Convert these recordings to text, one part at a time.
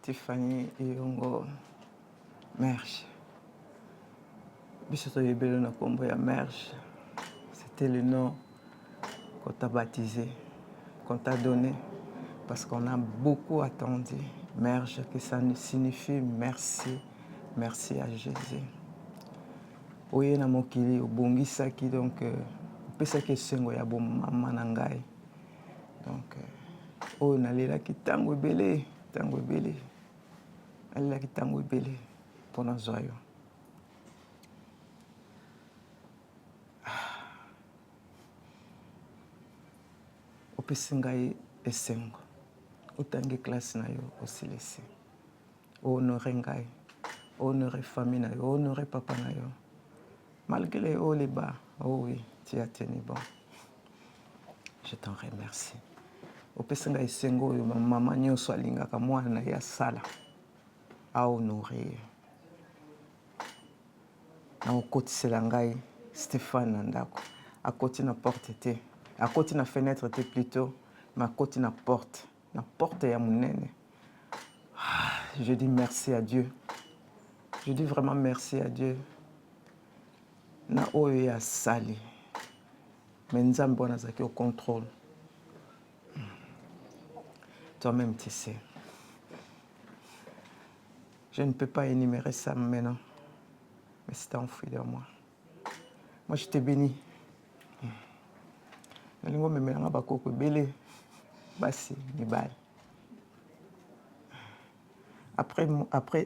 Tiffany Iyongo Merge. Biso toyebeli na kombo ya Merge. C'était le nom qu'on t'a baptisé, qu'on t'a donné, parce qu'on a beaucoup attendu. Merge, que ça signifie merci, merci à Jésus. Oye na mokili obongisaki donc opesaki esengo ya bomama na ngai. Donc oyo nalelaki ntango ebele, ntango ebele. Nalelaki ntango ebele mpo nazwa yo. Opesi ngai esengo. Otangi classe na yo osilisi. Honore ngai. Honore famille na yo. Honore papa na yo. Malgré les hauts et les bas, oh oui, tu as tenu bon. Je t'en remercie. Opesi ngai esengo oyo mama nyonso alingaka mwana ya sala. A honorer. Na okotisela ngai Stéphane na ndako. Akoti na porte te. Akoti na fenêtre te plutôt, mais akoti na porte. Na porte ya munene. Je dis merci à Dieu. Je dis vraiment merci à Dieu. Na oyo ya sali. Mais nzambe wana azaki au contrôle. Toi-même tu sais. Je ne peux pas énumérer ça maintenant. Mais c'est enfoui de moi. Moi je te bénis. Nalingo memelanga bakoko ebele. Basi, mibali.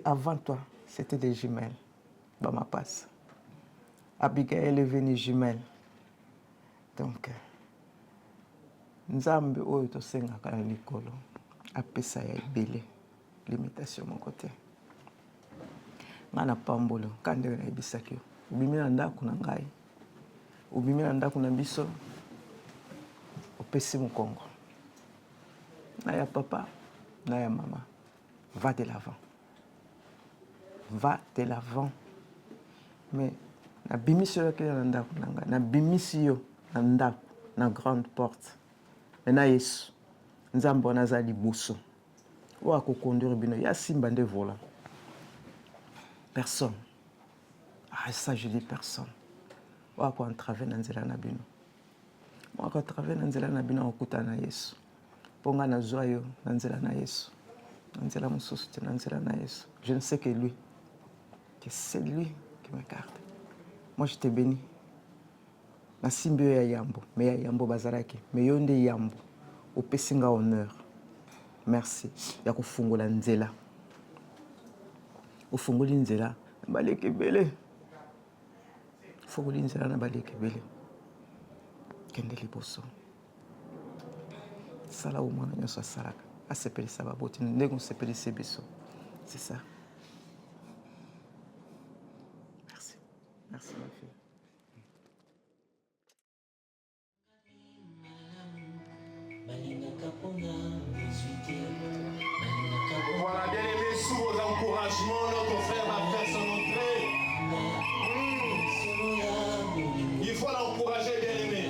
Avant toi, c'était des jumelles. Bama passe. Abigail est venue jumelle. Donc, Nzambe oyo tosengaka na likolo. Apesa ya ebele. Limitation mon côté. Ngana pambolo, kande na ebisaki yo. Ubimi na ndako na ngai. Ubimi na ndako na biso. Opesi mokongo. Na ya papa, na ya maman. Va de l'avant. Va de l'avant. Mais na bimisi yo ke na ndako na ngai. Na bimisi yo na ndako na grande porte. Mais na Yesu. Nzambe wana aza liboso. Oyo akokonduire bino ya simba nde vola. Personne. Ah ça je dis personne. Oyo akoentrave na nzela na bino. Oyo akoentrave na nzela na bino okutana na Yesu. Ponga na zwa yo na nzela na Yesu. Na nzela mosusu te na nzela na Yesu. Je ne sais que lui. Que c'est lui qui me garde. Moi je te bénis. Na simbi yo ya yambo. Mais ya yambo bazalaki. Mais yo nde yambo. Opesi nga honneur. Merci. Ya kofungola nzela. Ofungoli nzela na baleke ebele. Ofungoli nzela na baleke ebele. Kende liboso. Sala au mwana nyonso asalaka. Asepelisa baboti ndenge osepelisa biso. C'est ça. Merci. Merci ma fille. Voilà, bien aimé, sous vos encouragements, notre frère va faire son entrée. Il faut l'encourager, bien aimé.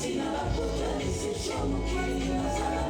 Tina la puta decepción, no quiere más a la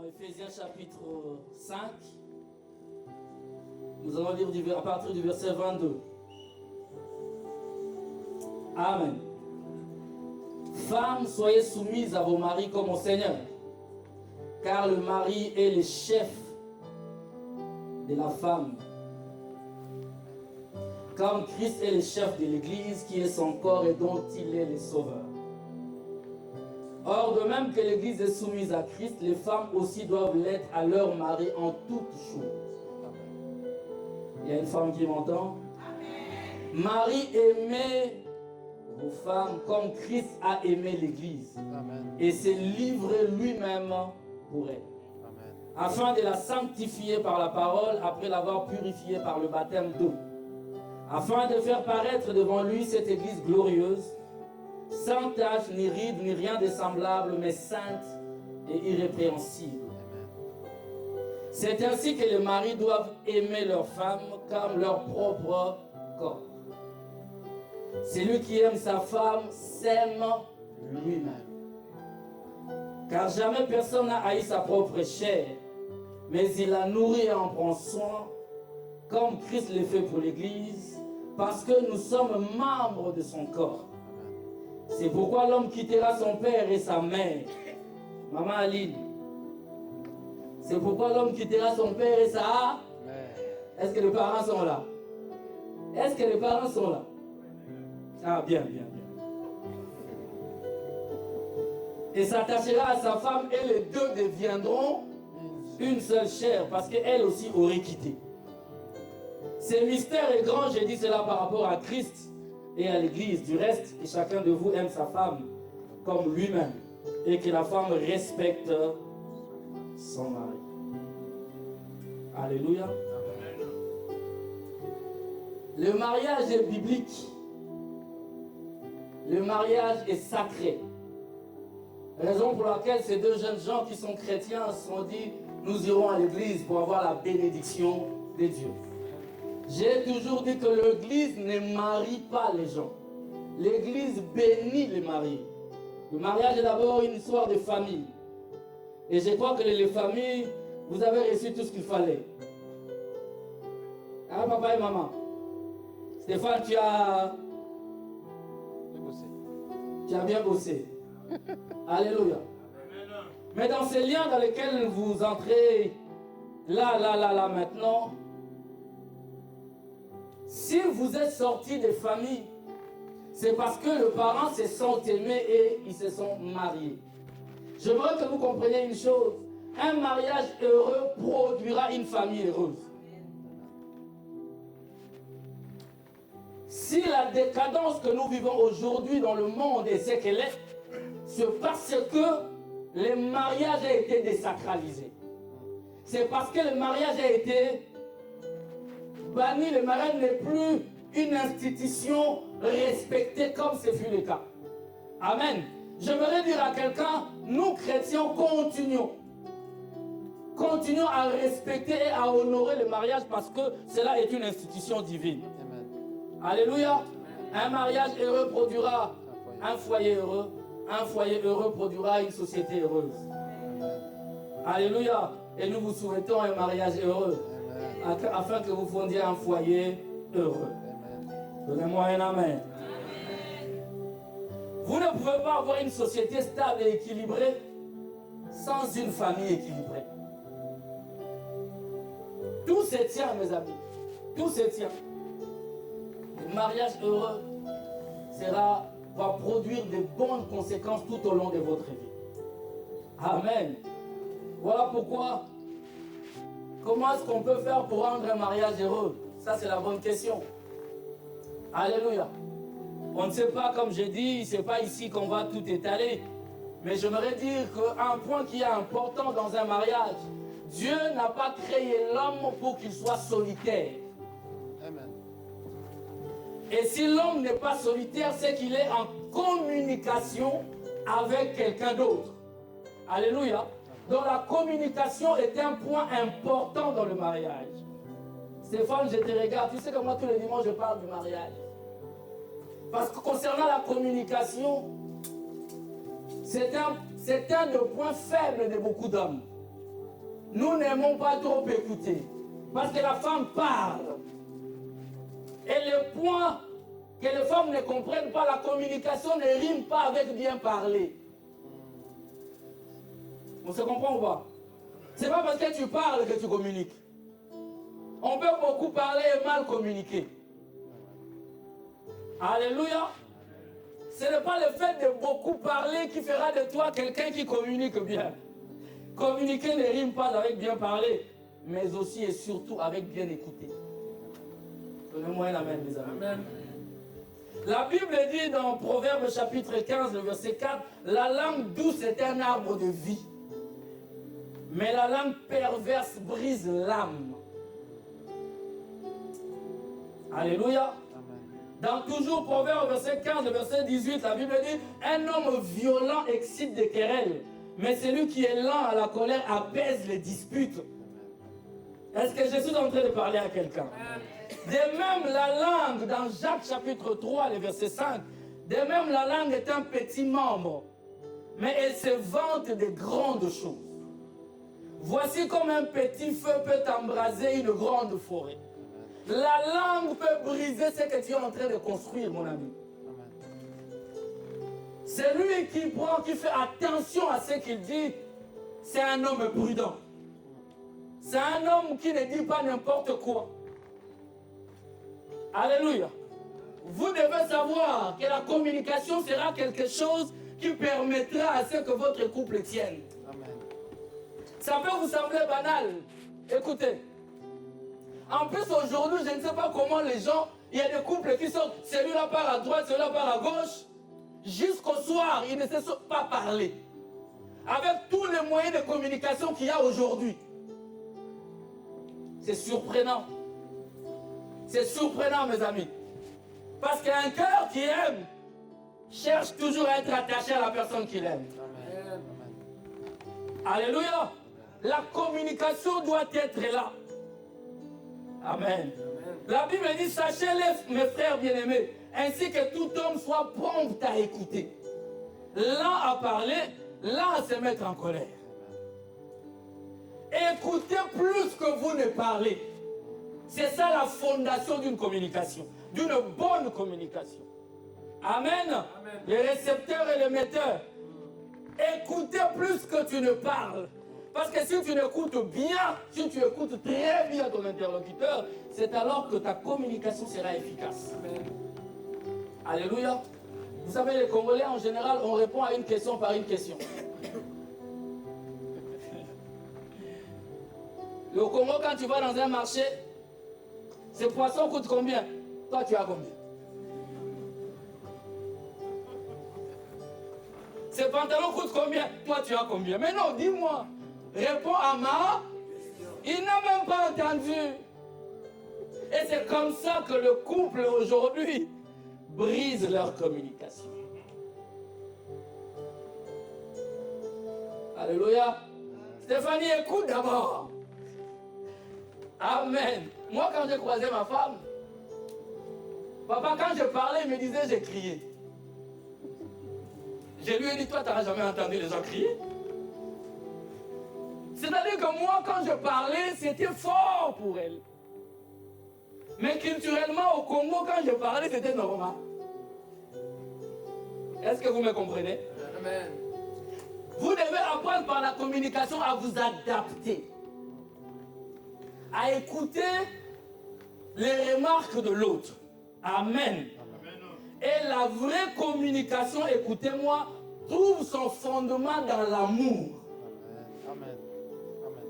dans Ephésiens chapitre 5. Nous allons lire à partir du verset 22. Amen. Femmes, soyez soumises à vos maris comme au Seigneur, car le mari est le chef de la femme, comme Christ est le chef de l'Église, qui est son corps et dont il est le sauveur. Or, de même que l'Église est soumise à Christ, les femmes aussi doivent l'être à leur mari en toutes choses. Il y a une femme qui m'entend? Marie, aimez vos femmes comme Christ a aimé l'Église et s'est livré lui-même pour elle, afin de la sanctifier par la parole après l'avoir purifiée par le baptême d'eau, afin de faire paraître devant lui cette Église glorieuse, sans tache, ni ride, ni rien de semblable, mais sainte et irrépréhensible. C'est ainsi que les maris doivent aimer leurs femmes comme leur propre corps. Celui qui aime sa femme s'aime lui-même. Car jamais personne n'a haï sa propre chair, mais il la nourrit et en prend soin, comme Christ le fait pour l'Église, parce que nous sommes membres de son corps. C'est pourquoi l'homme quittera son père et sa mère. Maman Aline. C'est pourquoi l'homme quittera son père et sa mère. Est-ce que les parents sont là? Est-ce que les parents sont là? Ah, bien, bien, bien. Et s'attachera à sa femme et les deux deviendront une seule chair, parce qu'elle aussi aurait quitté. Ce mystère est grand, j'ai dit cela par rapport à Christ et à l'Église. Du reste, que chacun de vous aime sa femme comme lui-même et que la femme respecte son mari. Alléluia. Le mariage est biblique. Le mariage est sacré. Raison pour laquelle ces deux jeunes gens qui sont chrétiens se sont dit, nous irons à l'église pour avoir la bénédiction de Dieu. J'ai toujours dit que l'église ne marie pas les gens. L'église bénit les maris. Le mariage est d'abord une histoire de famille. Et je crois que les familles, vous avez reçu tout ce qu'il fallait. Hein, papa et maman? Stéphane, tu as bien bossé. Alléluia. Mais dans ces liens dans lesquels vous entrez, là, maintenant, si vous êtes sortis des familles, c'est parce que les parents se sont aimés et ils se sont mariés. J'aimerais que vous compreniez une chose. Un mariage heureux produira une famille heureuse. Si la décadence que nous vivons aujourd'hui dans le monde est ce qu'elle est, c'est parce que le mariage a été désacralisé. C'est parce que le mariage a été banni. Le mariage n'est plus une institution respectée comme ce fut le cas. Amen. J'aimerais dire à quelqu'un, nous chrétiens continuons à respecter et à honorer le mariage parce que cela est une institution divine. Amen. Alléluia. Un mariage heureux produira un foyer heureux. Un foyer heureux produira une société heureuse. Alléluia. Et nous vous souhaitons un mariage heureux. Afin que vous fondiez un foyer heureux. Donnez-moi un amen. Vous ne pouvez pas avoir une société stable et équilibrée sans une famille équilibrée. Tout se tient, mes amis. Tout se tient. Le mariage heureux va produire de bonnes conséquences tout au long de votre vie. Amen. Voilà pourquoi. Comment est-ce qu'on peut faire pour rendre un mariage heureux? Ça, c'est la bonne question. Alléluia. On ne sait pas, comme j'ai dit, ce n'est pas ici qu'on va tout étaler. Mais j'aimerais dire qu'un point qui est important dans un mariage, Dieu n'a pas créé l'homme pour qu'il soit solitaire. Amen. Et si l'homme n'est pas solitaire, c'est qu'il est en communication avec quelqu'un d'autre. Alléluia. Donc la communication est un point important dans le mariage. Stéphane, je te regarde. Tu sais que moi, tous les dimanches, je parle du mariage. Parce que concernant la communication, c'est un des points faibles de beaucoup d'hommes. nous n'aimons pas trop écouter. Parce que la femme parle. Et le point que les femmes ne comprennent pas, la communication ne rime pas avec bien parler. On se comprend ou pas? C'est pas parce que tu parles que tu communiques. On peut beaucoup parler et mal communiquer. Alléluia. Ce n'est pas le fait de beaucoup parler qui fera de toi quelqu'un qui communique bien. Communiquer ne rime pas avec bien parler, mais aussi et surtout avec bien écouter. Donnez-moi un amen, mes amis. Amen. La Bible dit dans Proverbes chapitre 15, le verset 4, la langue douce est un arbre de vie, mais la langue perverse brise l'âme. Alléluia. Dans toujours Proverbes verset 15, verset 18, la Bible dit, un homme violent excite des querelles, mais celui qui est lent à la colère apaise les disputes. Est-ce que je suis en train de parler à quelqu'un? De même, la langue, dans Jacques chapitre 3, le verset 5, de même, la langue est un petit membre, mais elle se vante de grandes choses. Voici comme un petit feu peut embraser une grande forêt. La langue peut briser ce que tu es en train de construire, mon ami. Celui qui prend, qui fait attention à ce qu'il dit, c'est un homme prudent. C'est un homme qui ne dit pas n'importe quoi. Alléluia. Vous devez savoir que la communication sera quelque chose qui permettra à ce que votre couple tienne. Amen. Ça peut vous sembler banal. Écoutez. En plus, aujourd'hui, je ne sais pas comment les gens, il y a des couples qui sont, celui-là part à droite, celui-là part à gauche. Jusqu'au soir, ils ne se sont pas parlé. Avec tous les moyens de communication qu'il y a aujourd'hui. C'est surprenant. C'est surprenant, mes amis. Parce qu'un cœur qui aime cherche toujours à être attaché à la personne qu'il aime. Amen. Alléluia. La communication doit être là. Amen. La Bible dit, sachez-les, mes frères bien-aimés, ainsi que tout homme soit prompt à écouter. Lent à parler, lent à se mettre en colère. Écoutez plus que vous ne parlez. C'est ça la fondation d'une communication, d'une bonne communication. Amen. Amen. Les récepteurs et les metteurs. Écoutez plus que tu ne parles. Parce que si tu écoutes bien, si tu écoutes très bien ton interlocuteur, c'est alors que ta communication sera efficace. Amen. Alléluia. Vous savez, les Congolais, en général, on répond à une question par une question. Le Congo, quand tu vas dans un marché, ce poisson coûte combien? Toi, tu as combien? Ce pantalon coûte combien? Toi, tu as combien? Mais non, dis-moi. Réponds à ma. Il n'a même pas entendu. Et c'est comme ça que le couple aujourd'hui brise leur communication. Alléluia. Stéphanie, écoute d'abord. Amen. Moi, quand j'ai croisé ma femme, papa, quand je parlais, il me disait, j'ai crié. Je lui ai dit, toi, tu n'as jamais entendu les gens crier? C'est-à-dire que moi, quand je parlais, c'était fort pour elle. Mais culturellement, au Congo, quand je parlais, c'était normal. Est-ce que vous me comprenez? Amen. Vous devez apprendre par la communication à vous adapter. À écouter les remarques de l'autre. Amen. Et la vraie communication, écoutez-moi, trouve son fondement dans l'amour. Amen. Amen.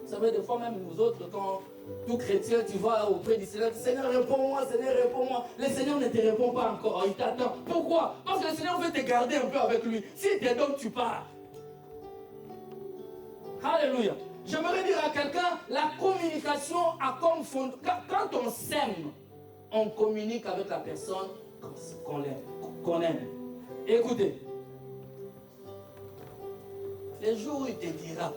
Vous savez, des fois même nous autres, quand tout chrétien, tu vas auprès du Seigneur, Seigneur, réponds-moi, Seigneur, réponds-moi. Le Seigneur ne te répond pas encore, il t'attend. Pourquoi? Parce que le Seigneur veut te garder un peu avec lui. S'il te donne, tu pars. Alléluia. J'aimerais dire à quelqu'un, la communication a comme fond. Quand on s'aime, on communique avec la personne qu'on aime. Écoutez, les jours où il te dira,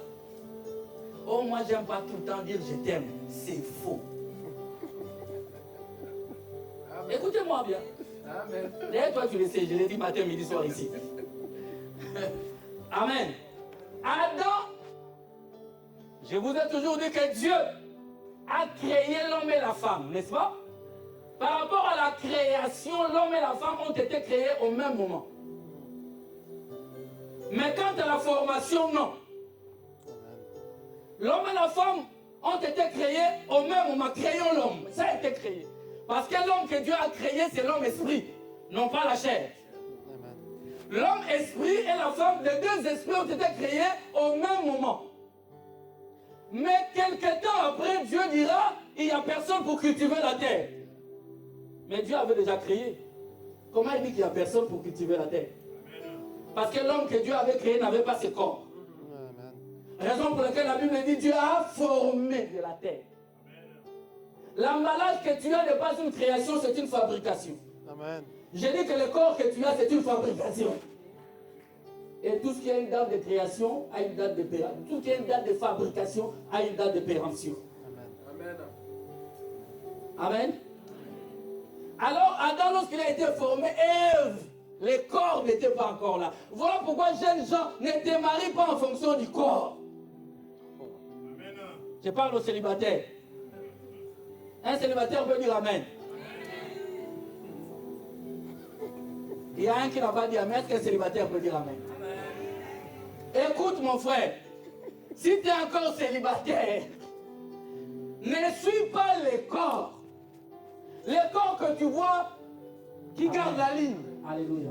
oh, moi j'aime pas tout le temps dire je t'aime, c'est faux. Amen. Écoutez-moi bien. Amen. D'ailleurs, toi tu le sais, je l'ai dit matin, midi, soir ici. Amen. Adam, il a dit, je t'aime. C'est faux. Écoutez-moi bien. Amen. Adam, il a dit, je t'aime. C'est faux. Amen. Amen. Amen. Amen. Amen. Amen. Amen. Amen. Amen. Amen. Amen. Amen. Amen. Amen. Amen. Amen. Amen. Je vous ai toujours dit que Dieu a créé l'homme et la femme, n'est-ce pas? Par rapport à la création, l'homme et la femme ont été créés au même moment. Mais quant à la formation, non. L'homme et la femme ont été créés au même moment. Créons l'homme. Ça a été créé. Parce que l'homme que Dieu a créé, c'est l'homme esprit, non pas la chair. L'homme esprit et la femme, les deux esprits ont été créés au même moment. Mais quelque temps après, Dieu dira, il n'y a personne pour cultiver la terre. Mais Dieu avait déjà créé. Comment il dit qu'il n'y a personne pour cultiver la terre? Parce que l'homme que Dieu avait créé n'avait pas ce corps. Raison pour laquelle la Bible dit Dieu a formé de la terre. L'emballage que tu as n'est pas une création, c'est une fabrication. Amen. J'ai dit que le corps que tu as, c'est une fabrication. Et tout ce qui a une date de création a une date de péremption. Tout ce qui a une date de fabrication a une date de péremption. Amen. Amen. Alors, Adam, lorsqu'il a été formé, Ève, les corps n'étaient pas encore là. Voilà pourquoi jeunes gens ne démarrent pas en fonction du corps. Je parle aux célibataires. Un célibataire peut dire Amen. Il y a un qui n'a pas dit Amen. Est-ce qu'un célibataire peut dire Amen? Écoute mon frère, si tu es encore célibataire, ne suis pas les corps. Les corps que tu vois qui gardent la ligne. Alléluia.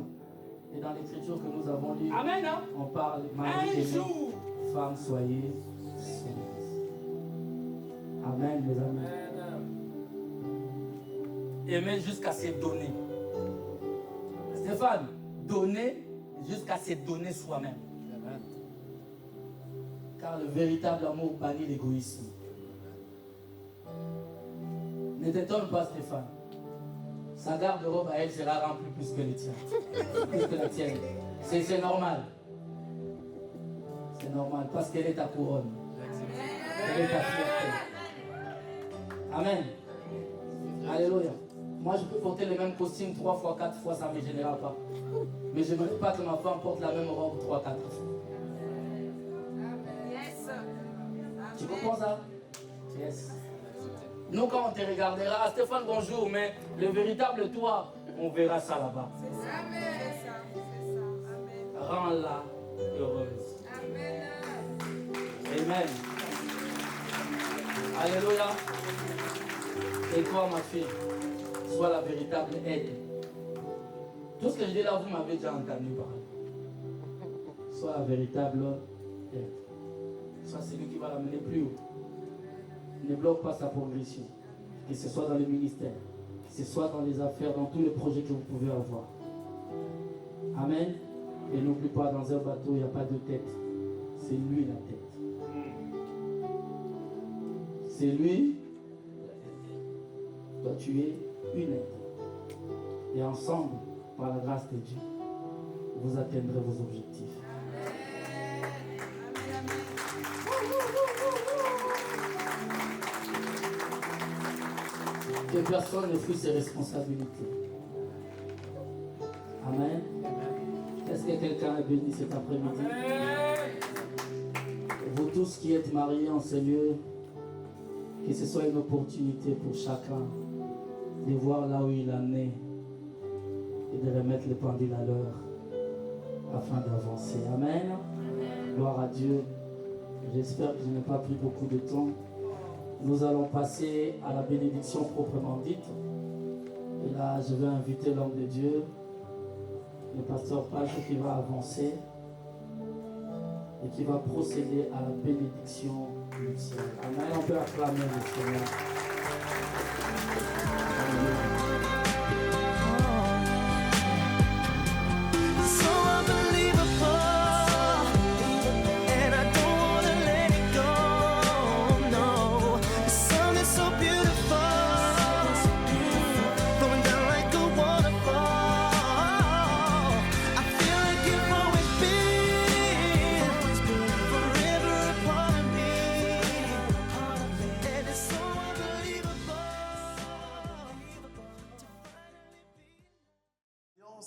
Et dans l'écriture que nous avons lue, Amen, hein? On parle un jour. Femmes, soyez soumises. Amen, mes amis. Aimer jusqu'à se donner. Stéphane, donner jusqu'à se donner soi-même. Car le véritable amour bannit l'égoïsme. Ne t'étonne pas, Stéphane. Sa garde-robe à elle sera remplie plus que les tiens. Plus que la tienne. C'est normal. C'est normal parce qu'elle est ta couronne. Elle est ta fierté. Amen. Alléluia. Moi, je peux porter le même costume 3 fois, 4 fois, ça ne me gênera pas. Mais je ne veux pas que ma femme porte la même robe 3, 4 fois. Tu comprends ça? Yes. Nous, quand on te regardera, Stéphane, bonjour, mais le véritable toi, on verra ça là-bas. C'est ça. Rends-la heureuse. Amen. Alléluia. Et toi, ma fille, sois la véritable aide. Tout ce que je dis là, vous m'avez déjà entendu parler. Sois la véritable aide. Sois celui qui va l'amener plus haut. Ne bloque pas sa progression. Que ce soit dans le ministère, que ce soit dans les affaires, dans tous les projets que vous pouvez avoir. Amen. Et n'oublie pas, dans un bateau, il n'y a pas de tête. C'est lui la tête. C'est lui. Toi, tu es une aide. Et ensemble, par la grâce de Dieu, vous atteindrez vos objectifs. Que personne ne fuit ses responsabilités. Amen. Est-ce que quelqu'un est béni cet après-midi? Vous tous qui êtes mariés en ce lieu, que ce soit une opportunité pour chacun de voir là où il en est et de remettre le pendule à l'heure afin d'avancer. Amen. Gloire à Dieu. J'espère que je n'ai pas pris beaucoup de temps. Nous allons passer à la bénédiction proprement dite. Et là, je vais inviter l'homme de Dieu, le pasteur Pache, qui va avancer et qui va procéder à la bénédiction du ciel. Amen. On peut acclamer le Seigneur.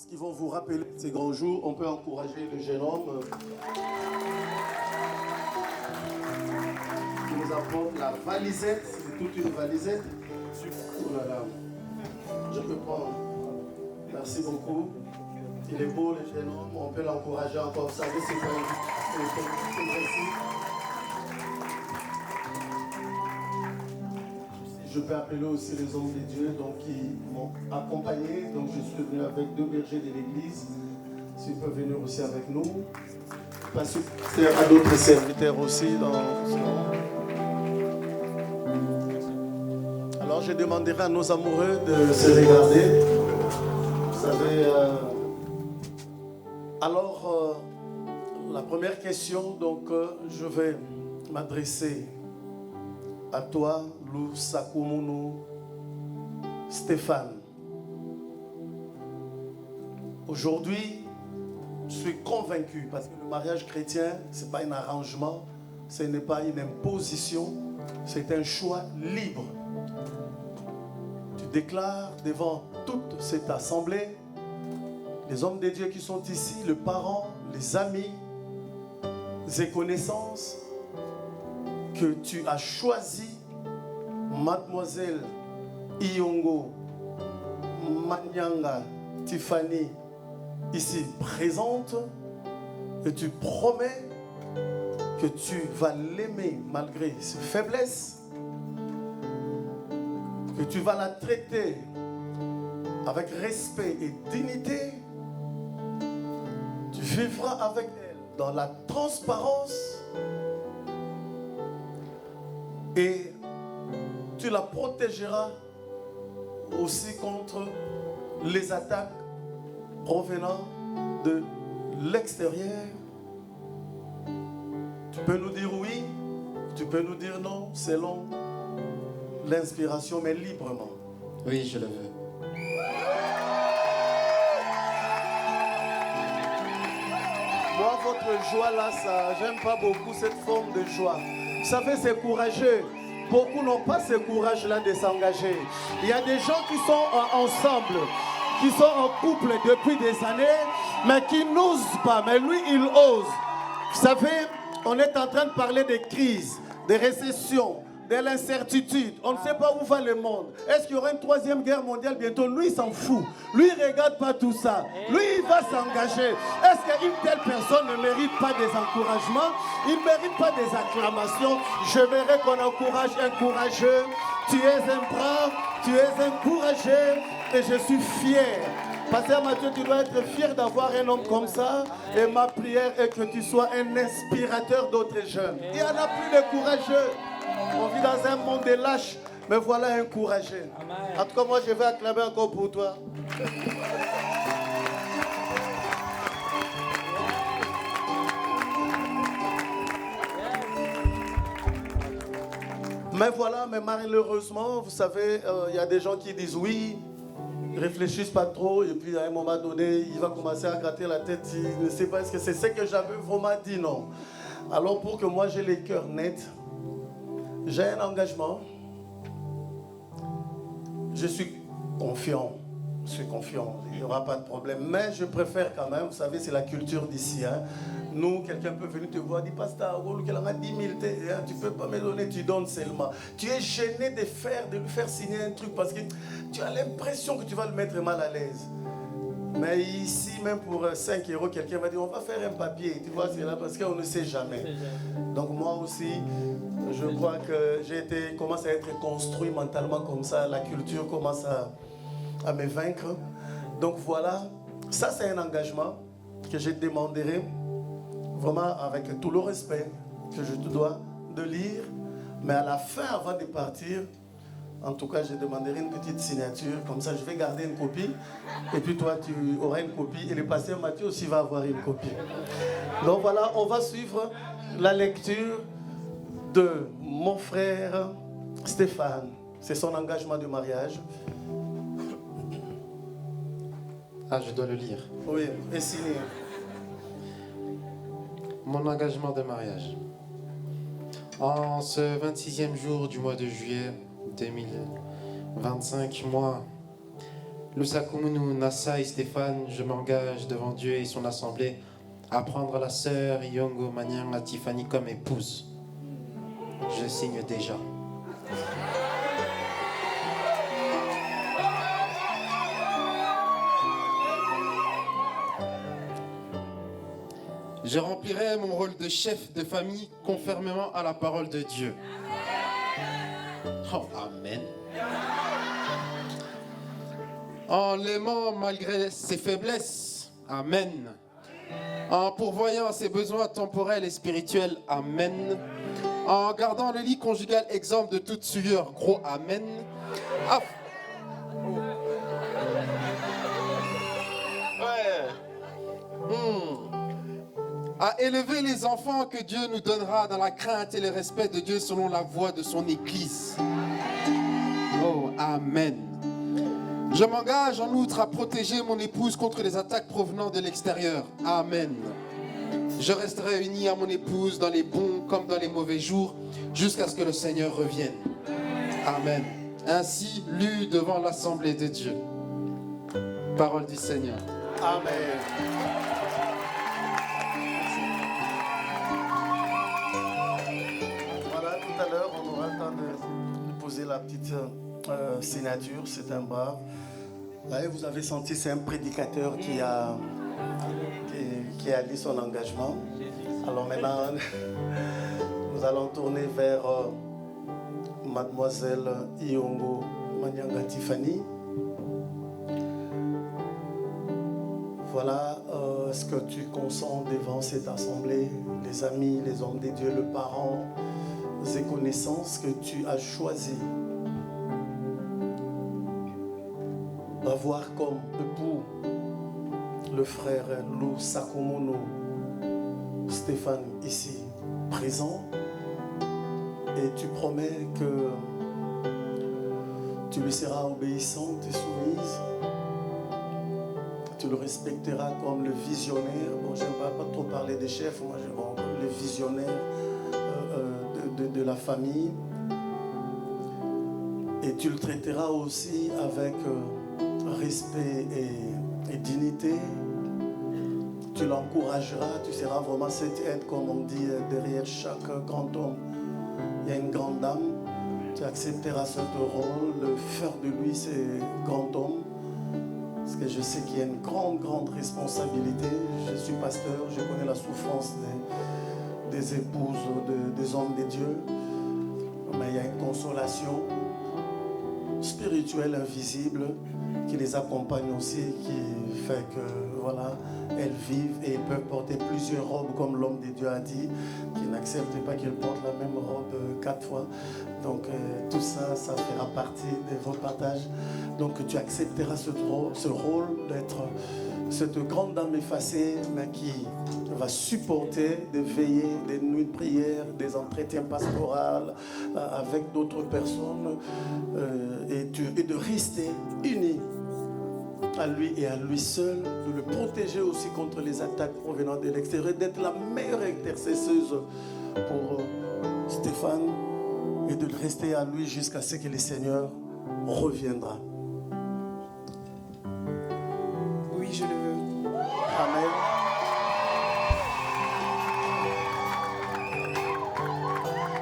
Qui vont vous rappeler ces grands jours. On peut encourager le jeune homme. nous apporte la valisette. C'est toute une valisette. Oh là là. Je peux prendre. Merci beaucoup. Il est beau, le jeune homme. On peut l'encourager encore. Vous savez, c'est vrai. Je peux appeler aussi les hommes de Dieu donc, qui m'ont accompagné. Donc je suis venu avec 2 bergers de l'église. S'ils peuvent venir aussi avec nous. Parce qu'il y a d'autres serviteurs aussi dans ce moment. Alors je demanderai à nos amoureux de se regarder. Vous savez, alors la première question, donc je vais m'adresser à toi, Lou Sakumunu Stéphane. Aujourd'hui, je suis convaincu, parce que le mariage chrétien, ce n'est pas un arrangement, ce n'est pas une imposition, c'est un choix libre. Tu déclares devant toute cette assemblée, les hommes de Dieu qui sont ici, les parents, les amis, les connaissances, que tu as choisi Mademoiselle Iyongo Manyanga Tiffany ici présente, et tu promets que tu vas l'aimer malgré ses faiblesses, que tu vas la traiter avec respect et dignité, tu vivras avec elle dans la transparence et tu la protégeras aussi contre les attaques provenant de l'extérieur. Tu peux nous dire oui, tu peux nous dire non, selon l'inspiration, mais librement. Oui, je le veux. Moi, votre joie là, ça, j'aime pas beaucoup cette forme de joie. Vous savez, c'est courageux. Beaucoup n'ont pas ce courage-là de s'engager. Il y a des gens qui sont ensemble, qui sont en couple depuis des années, mais qui n'osent pas. Mais lui, il ose. Vous savez, on est en train de parler des crises, des récessions, de l'incertitude. On ne sait pas où va le monde. Est-ce qu'il y aura une 3e guerre mondiale bientôt? Lui, il s'en fout. Lui, il ne regarde pas tout ça. Lui, il va s'engager. Est-ce qu'une telle personne ne mérite pas des encouragements? Il ne mérite pas des acclamations. Je verrai qu'on encourage un courageux. Tu es un brave, tu es un courageux et je suis fier. Pasteur Mathieu, tu dois être fier d'avoir un homme comme ça. Et ma prière est que tu sois un inspirateur d'autres jeunes. Il n'y en a plus de courageux. On vit dans un monde de lâches, mais voilà un courageux. En tout cas, moi, je vais acclamer encore pour toi. Mais voilà, mais malheureusement, vous savez, il y a des gens qui disent oui, ils réfléchissent pas trop, et puis à un moment donné, il va commencer à gratter la tête, il ne sait pas est-ce que c'est ce que j'avais vraiment dit, non. Alors pour que moi j'ai les cœurs nets, j'ai un engagement, je suis confiant, il n'y aura pas de problème, mais je préfère quand même, vous savez, c'est la culture d'ici, hein. Nous, quelqu'un peut venir te voir, dit pasteur, a 10 000, tu ne peux pas me donner, tu donnes seulement. Tu es gêné de lui faire signer un truc parce que tu as l'impression que tu vas le mettre mal à l'aise. Mais ici, même pour 5 euros, quelqu'un va dire, on va faire un papier, tu vois, c'est là parce qu'on ne sait jamais. Donc moi aussi, je crois que commence à être construit mentalement comme ça, la culture commence à me vaincre. Donc voilà, ça c'est un engagement que je demanderai vraiment avec tout le respect que je te dois de lire. Mais à la fin, avant de partir, en tout cas, je demanderai une petite signature. Comme ça, je vais garder une copie. Et puis toi, tu auras une copie. Et le pasteur Mathieu aussi va avoir une copie. Donc voilà, on va suivre la lecture de mon frère Stéphane. C'est son engagement de mariage. Ah, je dois le lire. Oui, et signé. Mon engagement de mariage. En ce 26e jour du mois de juillet 2025, moi, Lusakumunu Nasai Stéphane, je m'engage devant Dieu et son assemblée à prendre la sœur Iyongo Manyanga Tiffany comme épouse. je signe déjà. Je remplirai mon rôle de chef de famille conformément à la parole de Dieu. Oh, amen. En l'aimant malgré ses faiblesses. Amen. En pourvoyant à ses besoins temporels et spirituels. Amen. En gardant le lit conjugal exempt de toute sueur. Gros amen. Ah. Ouais. À élever les enfants que Dieu nous donnera dans la crainte et le respect de Dieu selon la voie de son Église. Oh, amen. Je m'engage en outre à protéger mon épouse contre les attaques provenant de l'extérieur. Amen. Je resterai uni à mon épouse dans les bons comme dans les mauvais jours jusqu'à ce que le Seigneur revienne. Amen. Ainsi lu devant l'assemblée de Dieu. Parole du Seigneur. Amen. Voilà, tout à l'heure, on aura le temps de poser la petite signature. C'est un brave. Là, vous avez senti, c'est un prédicateur qui a dit son engagement. Alors maintenant, nous allons tourner vers Mademoiselle Iongo Manyanga Tiffany. Voilà ce que tu consens devant cette assemblée, les amis, les hommes de Dieu, les parents et connaissances que tu as choisi d'avoir comme époux le frère Lou Sakomono Stéphane ici présent, et tu promets que tu lui seras obéissante et soumise. Tu le respecteras comme le visionnaire. Bon, je n'aime pas trop parler des chefs, moi je vois le visionnaire de la famille. Et tu le traiteras aussi avec respect et dignité. Tu l'encourageras, tu seras vraiment cette aide, comme on dit, derrière chaque grand homme. Il y a une grande dame. Tu accepteras ce rôle, de faire de lui ce grand homme. Parce que je sais qu'il y a une grande responsabilité. Je suis pasteur, je connais la souffrance des épouses, des hommes de Dieu. Mais il y a une consolation spirituelle invisible qui les accompagne aussi, qui fait que voilà, elles vivent et peuvent porter plusieurs robes, comme l'homme de Dieu a dit, qui n'accepte pas qu'elles portent la même robe 4 fois. Donc tout ça, ça fera partie de vos partages. Donc tu accepteras ce rôle d'être cette grande dame effacée, mais qui va supporter de veiller, des nuits de prière, des entretiens pastoraux avec d'autres personnes, et de rester unis à lui et à lui seul, de le protéger aussi contre les attaques provenant de l'extérieur, d'être la meilleure intercesseuse pour Stéphane, et de rester à lui jusqu'à ce que le Seigneur reviendra. Oui, je le veux. Amen.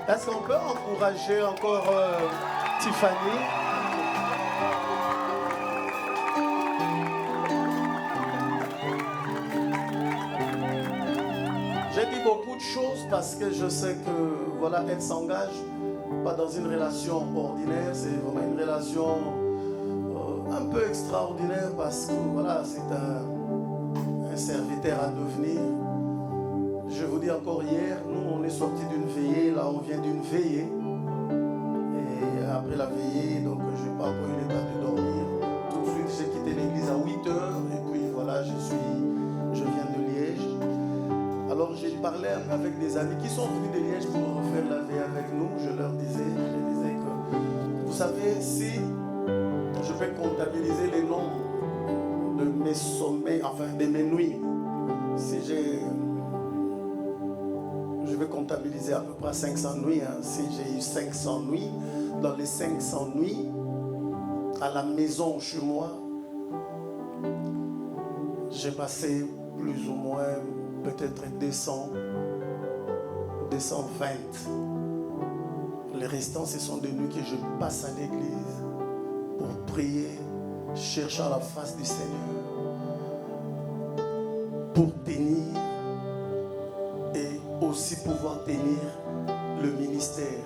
Est-ce qu'on peut encourager encore Tiffany? J'ai dit beaucoup de choses parce que je sais que voilà, elle s'engage pas dans une relation ordinaire, c'est vraiment une relation un peu extraordinaire parce que voilà, c'est un serviteur à devenir. Je vous dis encore hier, nous on est sortis d'une veillée, là on vient d'une veillée. Et après la veillée, donc je n'ai pas encore eu le temps de dormir. Tout de suite j'ai quitté l'église à 8h et puis voilà, je viens de Liège. Alors j'ai parlé avec des amis qui sont venus de Liège pour faire la veille avec nous. Je leur disais que, vous savez, si je vais comptabiliser les noms de mes sommets, enfin de mes nuits, si je vais comptabiliser à peu près 500 nuits, hein. Si j'ai eu 500 nuits, dans les 500 nuits, à la maison chez moi, j'ai passé plus ou moins peut-être 220 les restants, ce sont des nuits que je passe à l'église pour prier, cherchant la face du Seigneur, pour tenir et aussi pouvoir tenir le ministère.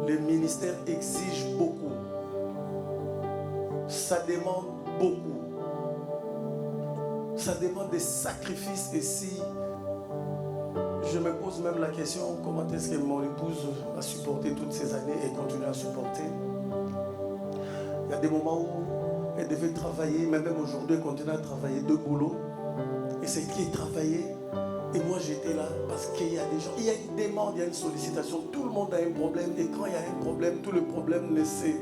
Le ministère exige beaucoup. Ça demande beaucoup. Ça demande des sacrifices. Et si je me pose même la question, comment est-ce que mon épouse a supporté toutes ces années et continue à supporter? Il y a des moments où elle devait travailler, mais même aujourd'hui, elle continue à travailler 2 boulots. Et c'est qui travaillait. Et moi, j'étais là parce qu'il y a des gens, il y a une demande, il y a une sollicitation. Tout le monde a un problème. Et quand il y a un problème, tout le problème ne se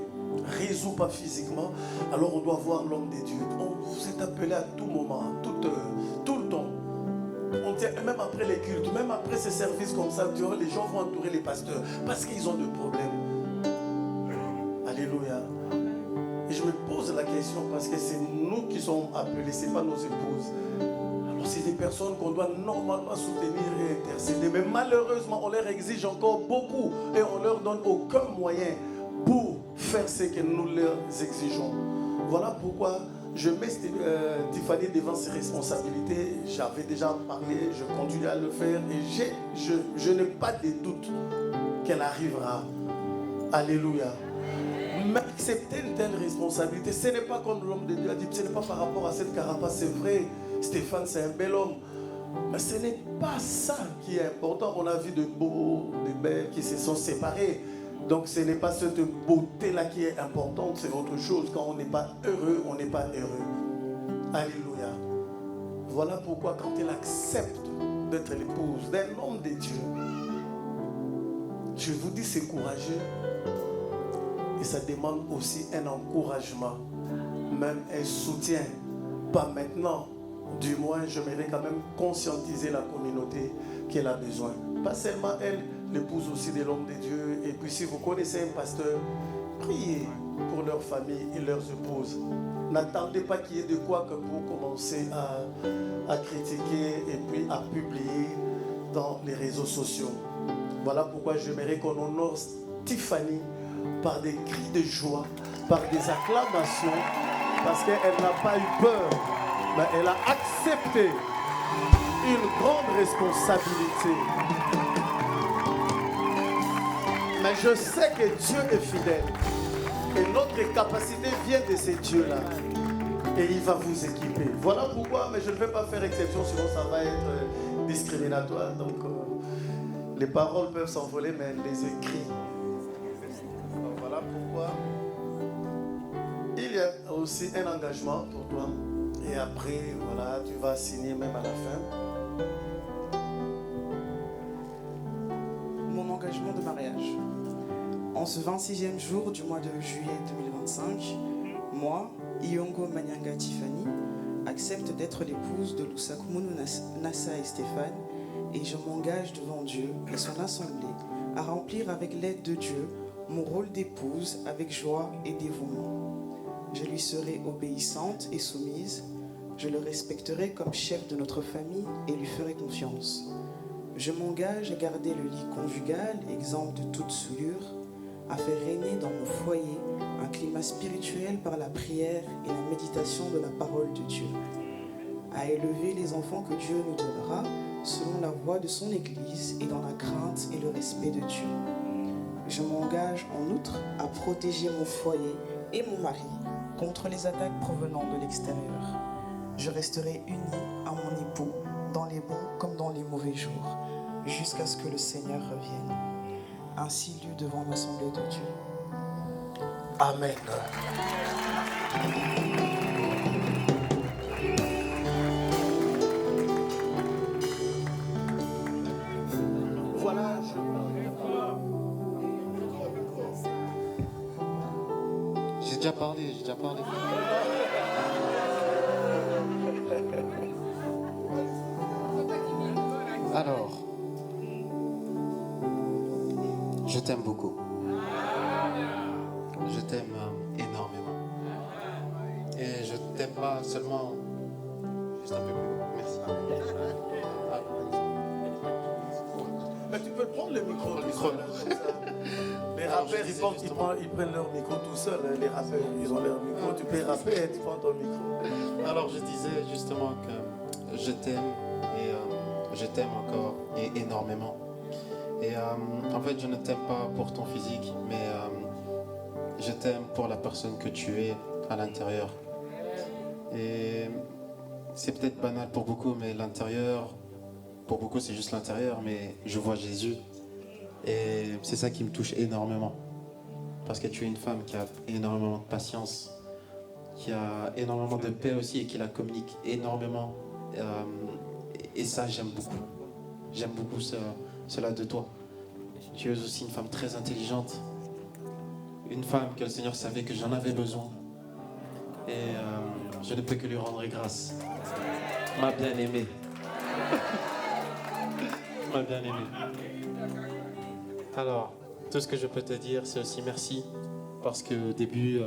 résout pas physiquement. Alors, on doit voir l'homme de Dieu. On vous est appelé à tout moment, tout le temps. On tient, même après les cultes, même après ces services comme ça, les gens vont entourer les pasteurs parce qu'ils ont des problèmes. Alléluia. Et je me pose la question parce que c'est nous qui sommes appelés, ce n'est pas nos épouses. Alors c'est des personnes qu'on doit normalement soutenir et intercéder. Mais malheureusement, on leur exige encore beaucoup et on ne leur donne aucun moyen pour faire ce que nous leur exigeons. Voilà pourquoi je mets Tiffany devant ses responsabilités. J'avais déjà parlé, je continue à le faire et je n'ai pas de doute qu'elle arrivera. Alléluia. Mais accepter une telle responsabilité, ce n'est pas comme l'homme de Dieu a dit, ce n'est pas par rapport à cette carapace. C'est vrai, Stéphane c'est un bel homme. Mais ce n'est pas ça qui est important. On a vu de beaux, de belles qui se sont séparés. Donc ce n'est pas cette beauté-là qui est importante, c'est autre chose. Quand on n'est pas heureux, on n'est pas heureux. Alléluia. Voilà pourquoi quand elle accepte d'être l'épouse d'un homme de Dieu, je vous dis c'est courageux. Et ça demande aussi un encouragement, même un soutien. Pas maintenant, du moins j'aimerais quand même conscientiser la communauté qu'elle a besoin. Pas seulement elle, l'épouse aussi de l'homme de Dieu. Et puis si vous connaissez un pasteur, priez pour leur famille et leurs épouses. N'attendez pas qu'il y ait de quoi que vous commencez à critiquer et puis à publier dans les réseaux sociaux. Voilà pourquoi j'aimerais qu'on honore Tiffany par des cris de joie, par des acclamations, parce qu'elle n'a pas eu peur, mais elle a accepté une grande responsabilité. Mais je sais que Dieu est fidèle. Et notre capacité vient de ces dieux-là. Et il va vous équiper. Voilà pourquoi, mais je ne vais pas faire exception, sinon ça va être discriminatoire. Donc, les paroles peuvent s'envoler, mais les écrits. Donc, voilà pourquoi il y a aussi un engagement pour toi. Et après, voilà, tu vas signer même à la fin. Mon engagement de mariage. En ce 26e jour du mois de juillet 2025, moi, Iyongo Manyanga Tiffany, accepte d'être l'épouse de Lusakumunu Nassa et Stéphane, et je m'engage devant Dieu et son assemblée à remplir avec l'aide de Dieu mon rôle d'épouse avec joie et dévouement. Je lui serai obéissante et soumise, je le respecterai comme chef de notre famille et lui ferai confiance. Je m'engage à garder le lit conjugal exempt de toute souillure, à faire régner dans mon foyer un climat spirituel par la prière et la méditation de la parole de Dieu, à élever les enfants que Dieu nous donnera selon la voie de son Église et dans la crainte et le respect de Dieu. Je m'engage en outre à protéger mon foyer et mon mari contre les attaques provenant de l'extérieur. Je resterai unie à mon époux dans les bons comme dans les mauvais jours, jusqu'à ce que le Seigneur revienne. Ainsi lu devant l'assemblée de Dieu. Amen. Voilà. J'ai déjà parlé. Alors, je t'aime beaucoup. Je t'aime énormément. Et je t'aime pas seulement juste un peu plus haut. Merci. Mais tu peux prendre le micro. rappeurs, ils prennent leur micro tout seuls. Les rappeurs, ils ont leur micro. Tu peux rapper et tu prends ton micro. Alors je disais justement que je t'aime et je t'aime encore et énormément. Et en fait, je ne t'aime pas pour ton physique, mais je t'aime pour la personne que tu es à l'intérieur. Et c'est peut-être banal pour beaucoup, mais l'intérieur, pour beaucoup c'est juste l'intérieur, mais je vois Jésus. Et c'est ça qui me touche énormément. Parce que tu es une femme qui a énormément de patience, qui a énormément de paix aussi et qui la communique énormément. Et ça, j'aime beaucoup. J'aime beaucoup cela de toi. Tu es aussi une femme très intelligente. Une femme que le Seigneur savait que j'en avais besoin. Et je ne peux que lui rendre grâce. Ma bien-aimée. Ma bien-aimée. Alors, tout ce que je peux te dire, c'est aussi merci. Parce qu'au début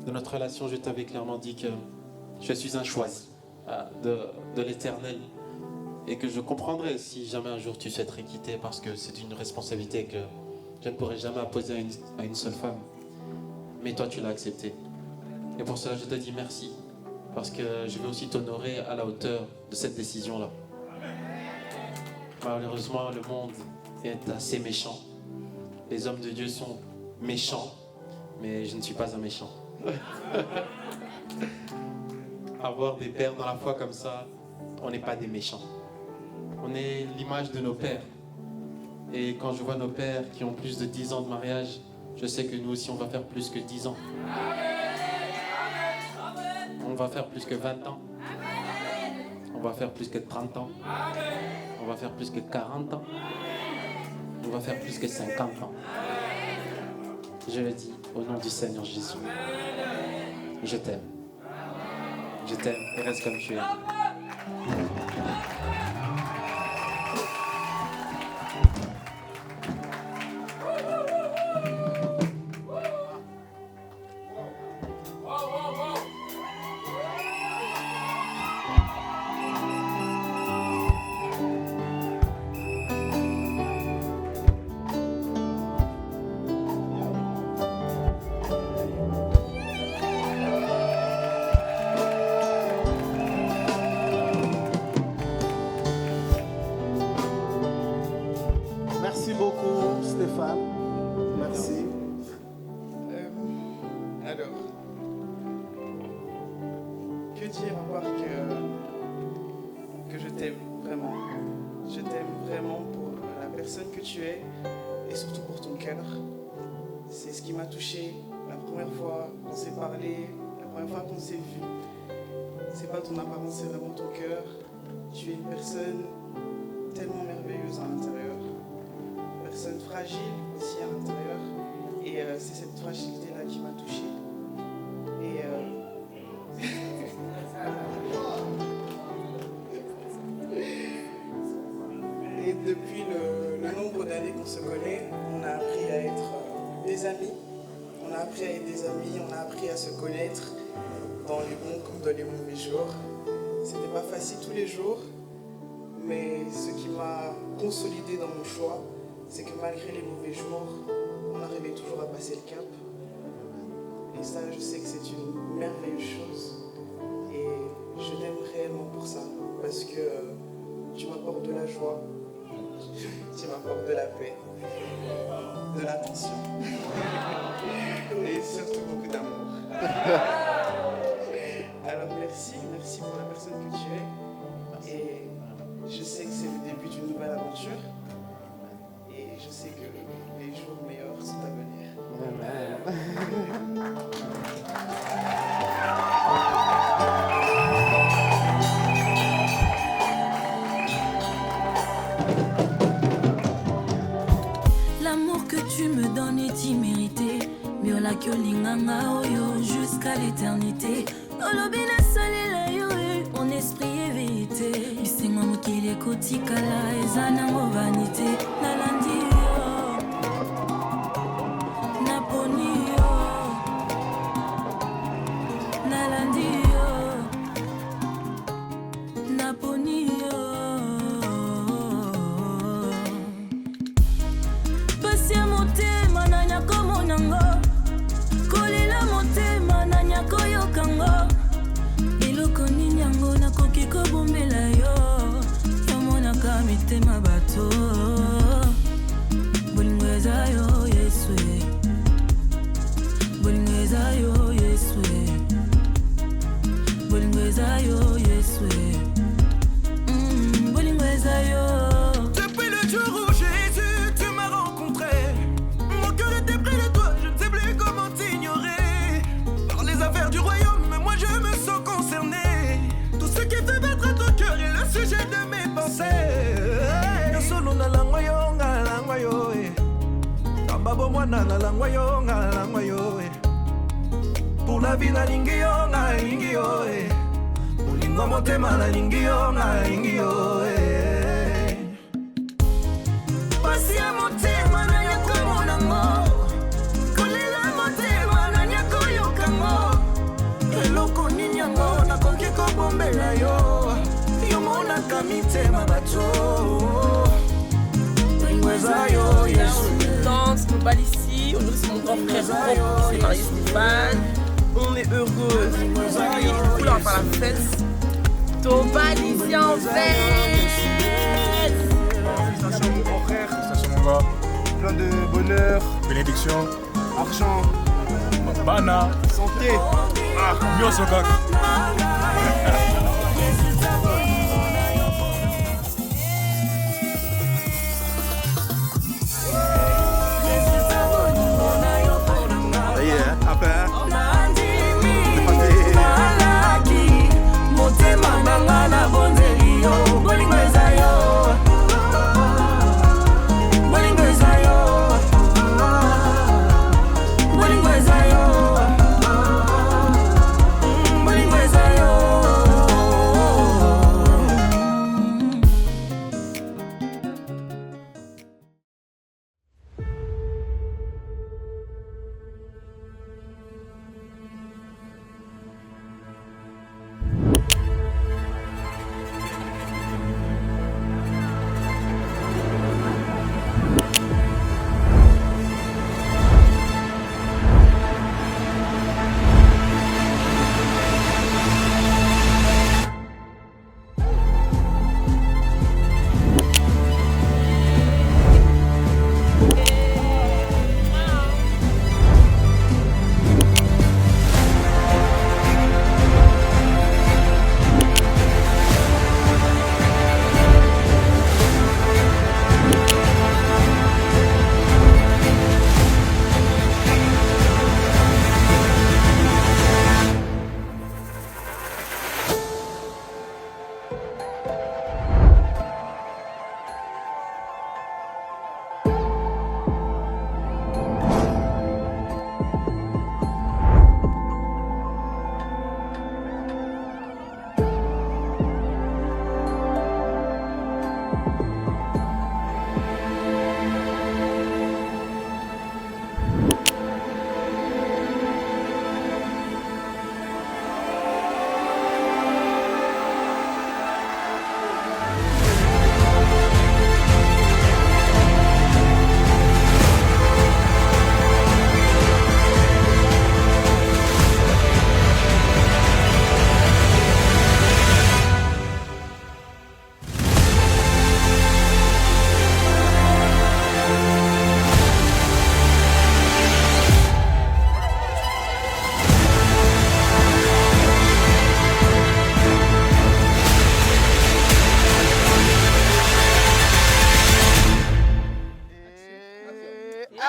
de notre relation, je t'avais clairement dit que je suis un choisi de l'Éternel. Et que je comprendrais si jamais un jour tu souhaiterais quitter, parce que c'est une responsabilité que je ne pourrais jamais imposer à une seule femme. Mais toi, tu l'as accepté. Et pour cela, je te dis merci. Parce que je vais aussi t'honorer à la hauteur de cette décision-là. Malheureusement, le monde est assez méchant. Les hommes de Dieu sont méchants, mais je ne suis pas un méchant. Avoir des pères dans la foi comme ça, on n'est pas des méchants. On est l'image de nos pères. Et quand je vois nos pères qui ont plus de 10 ans de mariage, je sais que nous aussi, on va faire plus que 10 ans. On va faire plus que 20 ans. On va faire plus que 30 ans. On va faire plus que 40 ans. On va faire plus que 50 ans. Je le dis au nom du Seigneur Jésus. Je t'aime. Je t'aime et reste comme tu es. Merci beaucoup, Stéphane. Merci. Alors, que dire à part que je t'aime vraiment. Je t'aime vraiment pour la personne que tu es et surtout pour ton cœur. C'est ce qui m'a touchée la première fois qu'on s'est parlé, la première fois qu'on s'est vu. C'est pas ton apparence, c'est vraiment ton cœur. Tu es une personne tellement merveilleuse à l'intérieur. Une personne fragile aussi à l'intérieur. Et c'est cette fragilité-là qui m'a touchée. Et depuis le nombre d'années qu'on se connaît, on a appris à être des amis. On a appris à être des amis, on a appris à se connaître dans les bons comme dans les mauvais jours. C'était pas facile tous les jours, mais ce qui m'a consolidé dans mon choix, c'est que malgré les mauvais jours, on arrivait toujours à passer le cap. Et ça, je sais que c'est une merveilleuse chose. Et je t'aime réellement pour ça, parce que tu m'apportes de la joie, tu m'apportes de la paix, de l'attention et surtout beaucoup d'amour. Alors merci pour la personne que tu es. Et je sais que c'est le début d'une nouvelle aventure. Et je sais que les jours meilleurs sont à venir. L'amour que tu me donnes est immérité. Miola Kyolinganga Oyo jusqu'à l'éternité. Olobina Salela Yoe, mon esprit est vérité. Isenga Mokile Kotikala, Ezana vanité. Nalandi yo, Naponi yo, Nalandi yo, Naponi yo. Passia monte, mananya como babo mwana na langwa yo nga langwa yo pour la vie nalingi yo nga lingi yo bolingo motema nalingi yo nga lingi yo pasi ya motema na yakomona ngo kolela motema na yakoyoka ngo eloko nini yango nakoki kobombela yo yomonaka mitema bato Danse, on balle ici, on est mon grand frère, c'est Marie Stéphane, on est heureux, et du coup là on va faire la fête, ton balle ici en fête. Félicitations mon grand frère, félicitations mon gars, plein de bonheur, bénédiction, argent, bana, santé, mieux ce gars.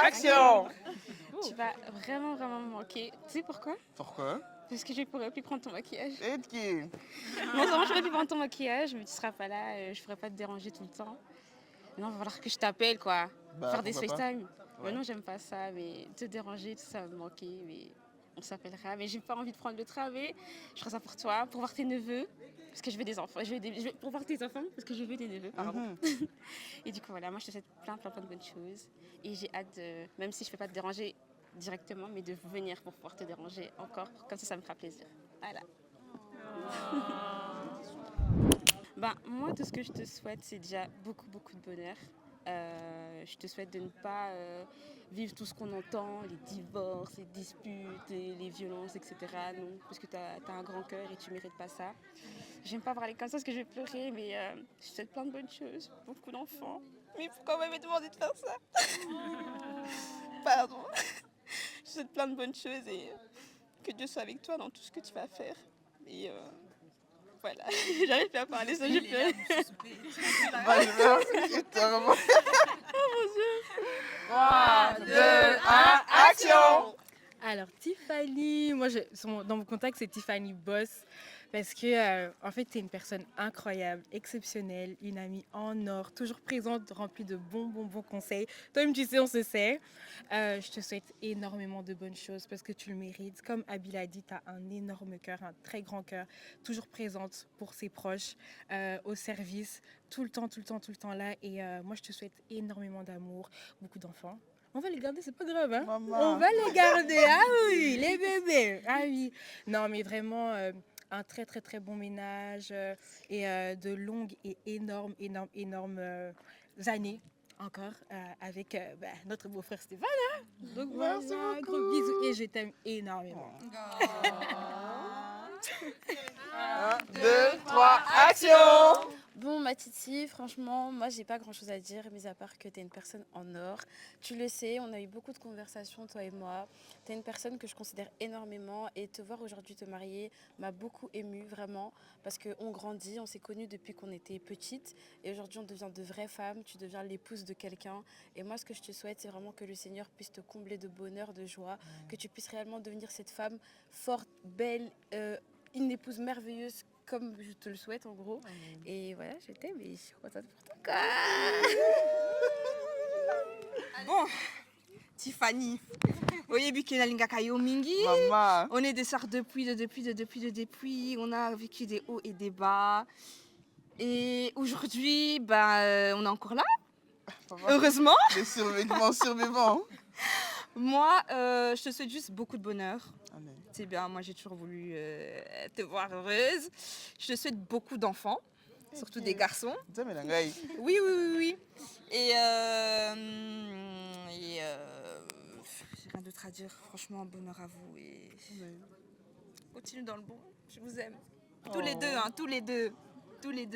Action! Tu vas vraiment me manquer. Tu sais pourquoi? Pourquoi? Parce que je pourrais plus prendre ton maquillage. Et qui? Non, vraiment, je pourrais plus prendre ton maquillage, mais tu seras pas là, je pourrais pas te déranger tout le temps. Non, il va falloir que je t'appelle, quoi. Faire des FaceTime. Ouais. Non, j'aime pas ça, mais te déranger, tout ça va me manquer, mais on s'appellera. Mais j'ai pas envie de prendre le train, mais je ferai ça pour toi, pour voir tes neveux, parce que je veux des enfants. Pour voir tes enfants, parce que je veux des neveux, pardon. Et du coup, voilà, moi je te souhaite plein de bonnes choses. Et j'ai hâte, même si je ne peux pas te déranger directement, mais de venir pour pouvoir te déranger encore. Comme ça me fera plaisir. Voilà. Moi, tout ce que je te souhaite, c'est déjà beaucoup de bonheur. Je te souhaite de ne pas vivre tout ce qu'on entend, les divorces, les disputes, les violences, etc. Non, parce que tu as un grand cœur et tu ne mérites pas ça. J'aime pas parler comme ça parce que je vais pleurer, mais je te souhaite plein de bonnes choses, beaucoup d'enfants. Mais pourquoi on m'avait demandé de faire ça? Pardon. Je te souhaite plein de bonnes choses et que Dieu soit avec toi dans tout ce que tu vas faire. Et voilà, j'arrive plus à parler, ça j'ai pleuré. Oh mon Dieu. 3, 2, 1, action! Alors Tiffany, moi dans mon contact c'est Tiffany Boss. Parce que, en fait, tu es une personne incroyable, exceptionnelle, une amie en or, toujours présente, remplie de bons conseils. Toi-même, tu sais, on se sait. Je te souhaite énormément de bonnes choses parce que tu le mérites. Comme Abi l'a dit, tu as un énorme cœur, un très grand cœur, toujours présente pour ses proches, au service, tout le temps là. Et moi, je te souhaite énormément d'amour, beaucoup d'enfants. On va les garder, c'est pas grave, hein? Maman. On va les garder, ah oui, les bébés, ah oui. Non, mais vraiment, un très bon ménage et de longues et énormes années encore avec notre beau-frère Stéphane. Hein? Donc voilà, gros bisous et je t'aime énormément. 1, 2, 3, action! Bon, ma Titi, franchement, moi, j'ai pas grand-chose à dire, mis à part que tu es une personne en or. Tu le sais, on a eu beaucoup de conversations, toi et moi. Tu es une personne que je considère énormément et te voir aujourd'hui te marier m'a beaucoup émue, vraiment, parce qu'on grandit, on s'est connus depuis qu'on était petite et aujourd'hui, on devient de vraies femmes, tu deviens l'épouse de quelqu'un. Et moi, ce que je te souhaite, c'est vraiment que le Seigneur puisse te combler de bonheur, de joie, que tu puisses réellement devenir cette femme forte, belle, une épouse merveilleuse, comme je te le souhaite en gros. Et voilà, je t'aime et je suis contente pour toi. Bon, Tiffany, mingi. Maman. On est des sœurs depuis. On a vécu des hauts et des bas. Et aujourd'hui, on est encore là. Heureusement. Les survivants. Moi, je te souhaite juste beaucoup de bonheur. C'est bien, moi j'ai toujours voulu te voir heureuse. Je te souhaite beaucoup d'enfants, surtout des garçons. Oui. Et j'ai rien d'autre à dire. Franchement, bonheur à vous et continue dans le bon. Je vous aime. Tous les deux, hein, tous les deux. Allez,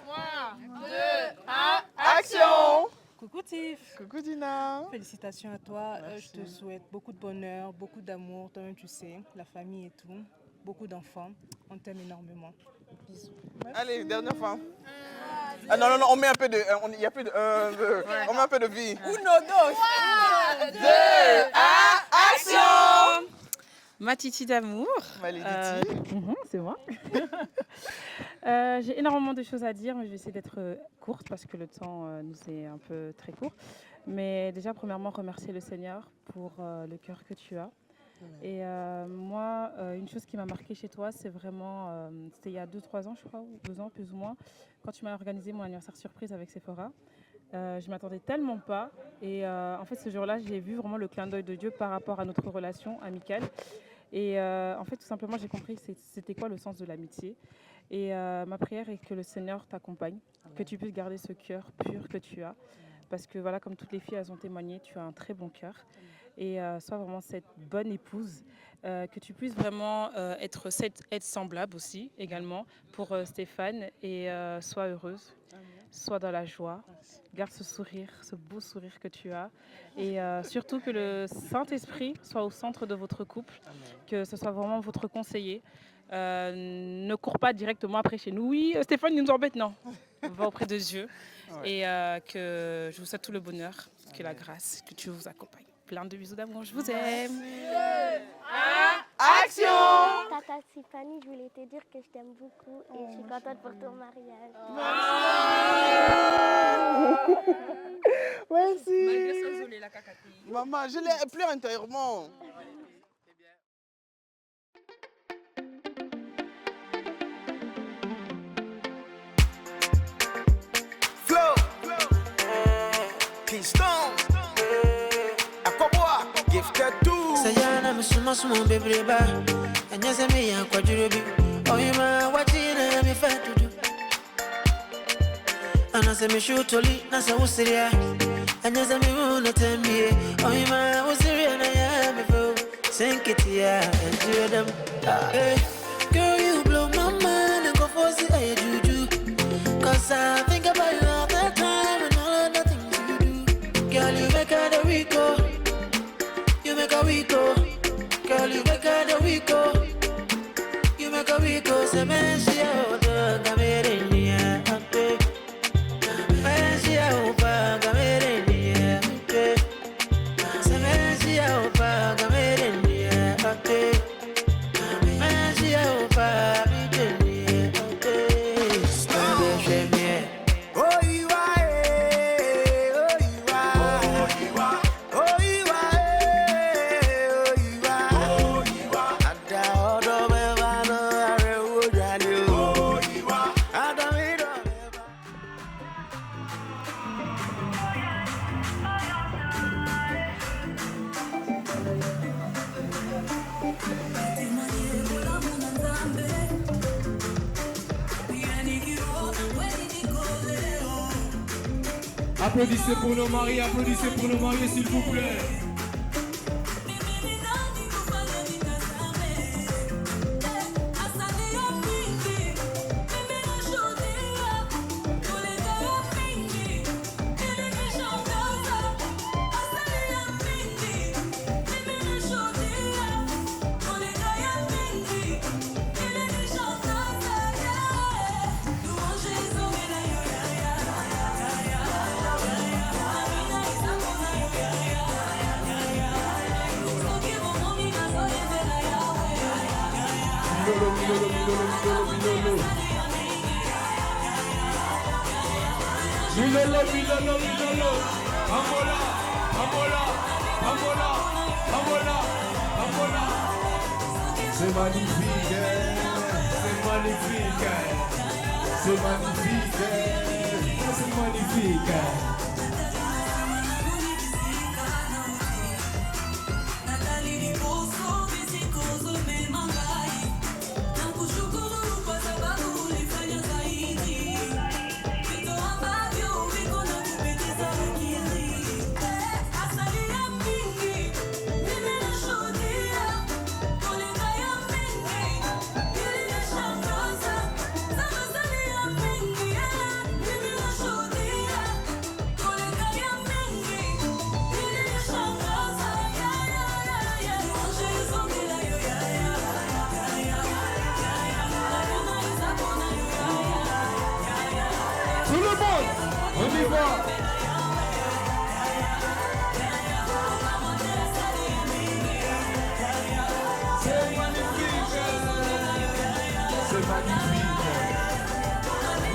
3, 2, 1, action! Coucou Tiff. Coucou Dina. Félicitations à toi. Merci. Je te souhaite beaucoup de bonheur, beaucoup d'amour. Toi-même, tu sais, la famille et tout. Beaucoup d'enfants. On t'aime énormément. Bisous. Merci. Allez, dernière fois. Ah non, on met un peu de... Il n'y a plus de... On met un peu de vie. 1, 2, 1, action! Ma Titi d'amour. C'est moi. J'ai énormément de choses à dire, mais je vais essayer d'être courte parce que le temps nous est un peu très court. Mais déjà, premièrement, remercier le Seigneur pour le cœur que tu as. Et moi, une chose qui m'a marquée chez toi, c'est vraiment, c'était il y a 2-3 ans, je crois, ou 2 ans plus ou moins, quand tu m'as organisé mon anniversaire surprise avec Sephora. Je m'attendais tellement pas. Et en fait, ce jour-là, j'ai vu vraiment le clin d'œil de Dieu par rapport à notre relation amicale. Et en fait, tout simplement, j'ai compris c'était quoi le sens de l'amitié. Et ma prière est que le Seigneur t'accompagne, que tu puisses garder ce cœur pur que tu as. Parce que voilà, comme toutes les filles, elles ont témoigné, tu as un très bon cœur. Et sois vraiment cette bonne épouse, que tu puisses vraiment être semblable aussi, également, pour Stéphane. Et sois heureuse, sois dans la joie. Garde ce sourire, ce beau sourire que tu as. Et surtout que le Saint-Esprit soit au centre de votre couple, que ce soit vraiment votre conseiller. Ne cours pas directement après chez nous. Oui, Stéphane, il nous embête. Non, va auprès de Dieu. Et que je vous souhaite tout le bonheur, que la grâce, que Dieu vous accompagne. Plein de bisous d'amour, je vous aime. 2, 1, action! Tata Tiffany, je voulais te dire que je t'aime beaucoup et je suis contente pour ton mariage. Merci. Maman, je l'ai pleuré intérieurement. Flow, Keystone, Aquabois, Gifted too. Sayana musuma sumo bebreba, anyasa me yankwajurobi. Oyima wachina mi fatudu. Anase me shutoli, nasa usiria. Anyasa me una temie. Oyima usiria na ya me fo. Senkitia and do them. Girl, you blow my mind and go for see juju. Cause I think about you all the time and all the things you do. Girl, you make her the Rico. You make a Rico. Girl, you make her the Rico. You make a Rico. Se me she out the camera. Me she out the camera. Se me she out the camera. Applaudissez pour nos mariés, s'il vous plaît. Milolo. Amola. C'est magnifique, c'est magnifique.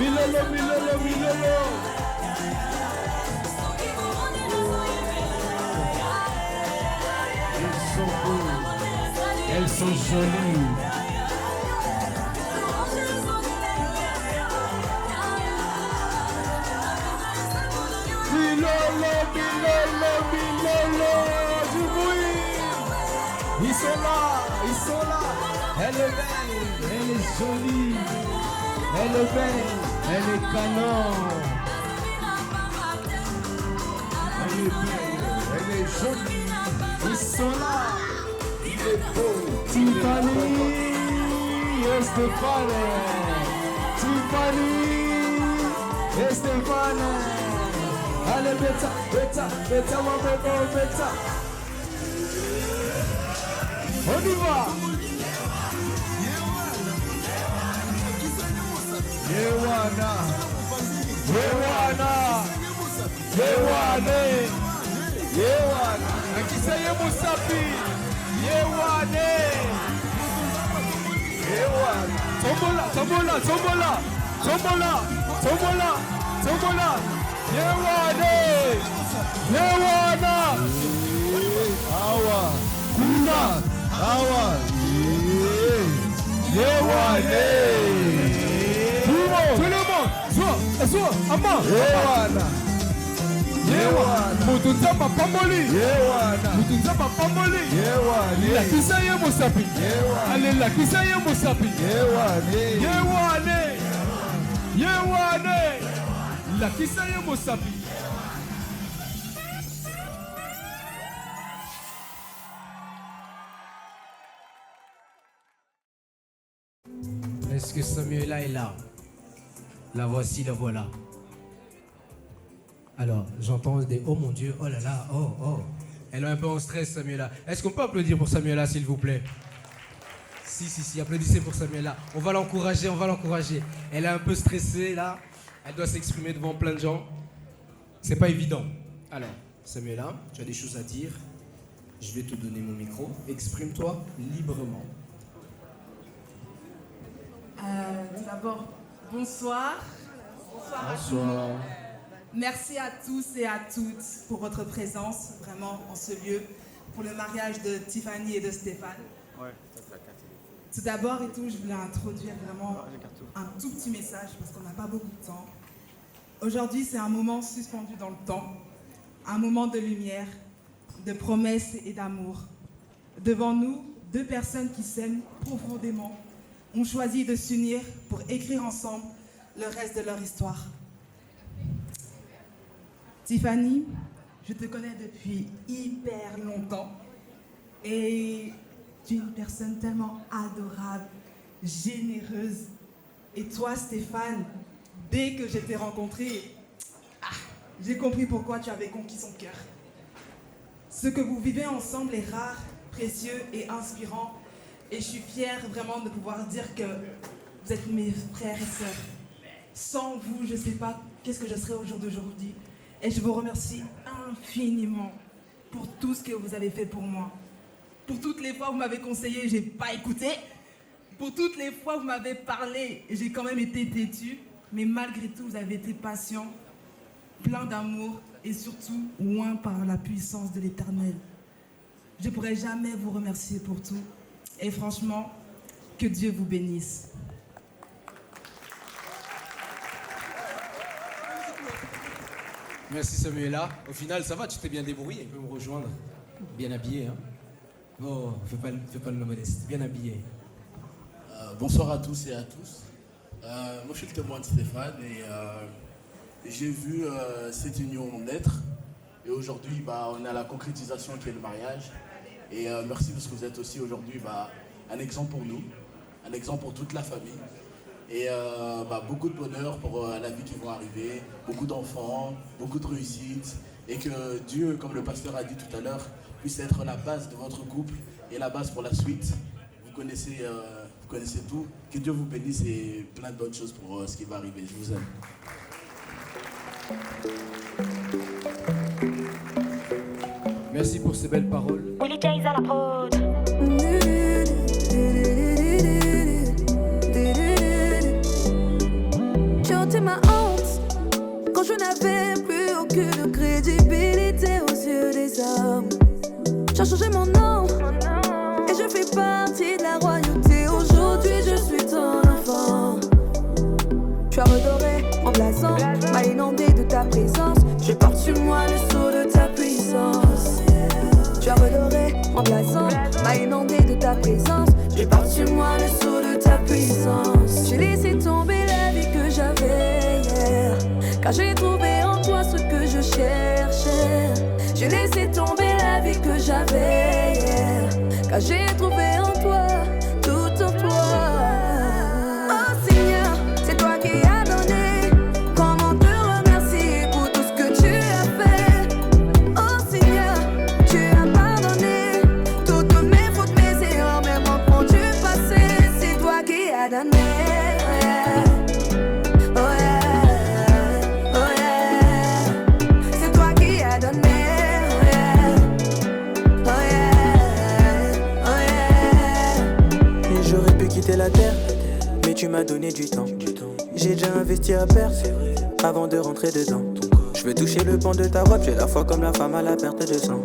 Milolo. Elles sont jolies. Milolo, du bruit. Ils sont là. Elle est belle, elle est jolie. Elle est belle, elle est canon. Elle est belle, elle est jolie. Ils sont là. Il est beau. Tiffany et Stéphane. Allez, bêta, mon bébé, bêta. On y va. Yewana. Akiseye Musapi. Yewana. Tombola. Yewana. Awa. Kuna. Awa. Yewana. Tout le monde, sois, Amma. Yewana. Mutunzama pamoli. La kisaye Musapi. Allez, la kisaye Musapi. Yewana. La kisaye Musapi. Est-ce que Samuela est là? La voici, la voilà. Alors, j'entends des oh mon Dieu, oh là là, oh. Elle est un peu en stress, Samuela. Est-ce qu'on peut applaudir pour Samuela, s'il vous plaît? Si, applaudissez pour Samuela. On va l'encourager. Elle est un peu stressée, là. Elle doit s'exprimer devant plein de gens. C'est pas évident. Alors, Samuela, tu as des choses à dire. Je vais te donner mon micro. Exprime-toi librement. Tout d'abord, bonsoir. Bonsoir. Merci à tous et à toutes pour votre présence, vraiment, en ce lieu, pour le mariage de Tiffany et de Stéphane. Tout d'abord je voulais introduire vraiment un tout petit message, parce qu'on n'a pas beaucoup de temps. Aujourd'hui, c'est un moment suspendu dans le temps, un moment de lumière, de promesses et d'amour. Devant nous, deux personnes qui s'aiment profondément ont choisi de s'unir pour écrire ensemble le reste de leur histoire. Tiffany, je te connais depuis hyper longtemps et tu es une personne tellement adorable, généreuse. Et toi, Stéphane, dès que je t'ai rencontré, j'ai compris pourquoi tu avais conquis son cœur. Ce que vous vivez ensemble est rare, précieux et inspirant. Et je suis fière vraiment de pouvoir dire que vous êtes mes frères et sœurs. Sans vous, je ne sais pas qu'est-ce que je serais au jour d'aujourd'hui. Et je vous remercie infiniment pour tout ce que vous avez fait pour moi. Pour toutes les fois où vous m'avez conseillé, je n'ai pas écouté. Pour toutes les fois où vous m'avez parlé, j'ai quand même été têtue. Mais malgré tout, vous avez été patient, plein d'amour et surtout loin par la puissance de l'Éternel. Je ne pourrai jamais vous remercier pour tout. Et franchement, que Dieu vous bénisse. Merci Samuela. Au final, ça va, tu t'es bien débrouillé, il peut me rejoindre. Bien habillé, hein. Oh, fais pas le modeste, bien habillé. Bonsoir à tous et à tous. Moi, je suis le témoin de Stéphane et j'ai vu cette union naître. Et aujourd'hui, on a la concrétisation qui est le mariage. Et merci parce que vous êtes aussi aujourd'hui un exemple pour nous, un exemple pour toute la famille. Et beaucoup de bonheur pour la vie qui va arriver, beaucoup d'enfants, beaucoup de réussite. Et que Dieu, comme le pasteur a dit tout à l'heure, puisse être la base de votre couple et la base pour la suite. Vous connaissez tout. Que Dieu vous bénisse et plein de bonnes choses pour ce qui va arriver. Je vous aime. Merci pour ces belles paroles. Willy Jays à la prod. J'ai ôté ma honte quand je n'avais plus aucune crédibilité aux yeux des hommes. J'ai changé mon nom et je fais partie de la royauté. Aujourd'hui je suis ton enfant. Tu as redoré en blason, m'a inondé de ta présence. Je porte sur moi le sceau de ta puissance. Tu as redoré en blason, m'a inondé de ta présence. Je porte sur moi le sceau de ta puissance. J'ai laissé tomber la vie que j'avais hier, car j'ai trouvé en toi ce que je cherchais. J'ai laissé tomber la vie que j'avais hier, car j'ai trouvé en toi, tout en toi. Oh Seigneur, c'est toi qui as donné. Comment te remercier pour tout ce que tu as fait? Oh Seigneur, tu as pardonné toutes mes fautes, mes erreurs, mes manquements du passé. C'est toi qui as donné. La terre, mais tu m'as donné du temps. J'ai déjà investi à perdre avant de rentrer dedans. Je veux toucher le pan de ta robe, j'ai la foi comme la femme à la perte de sang.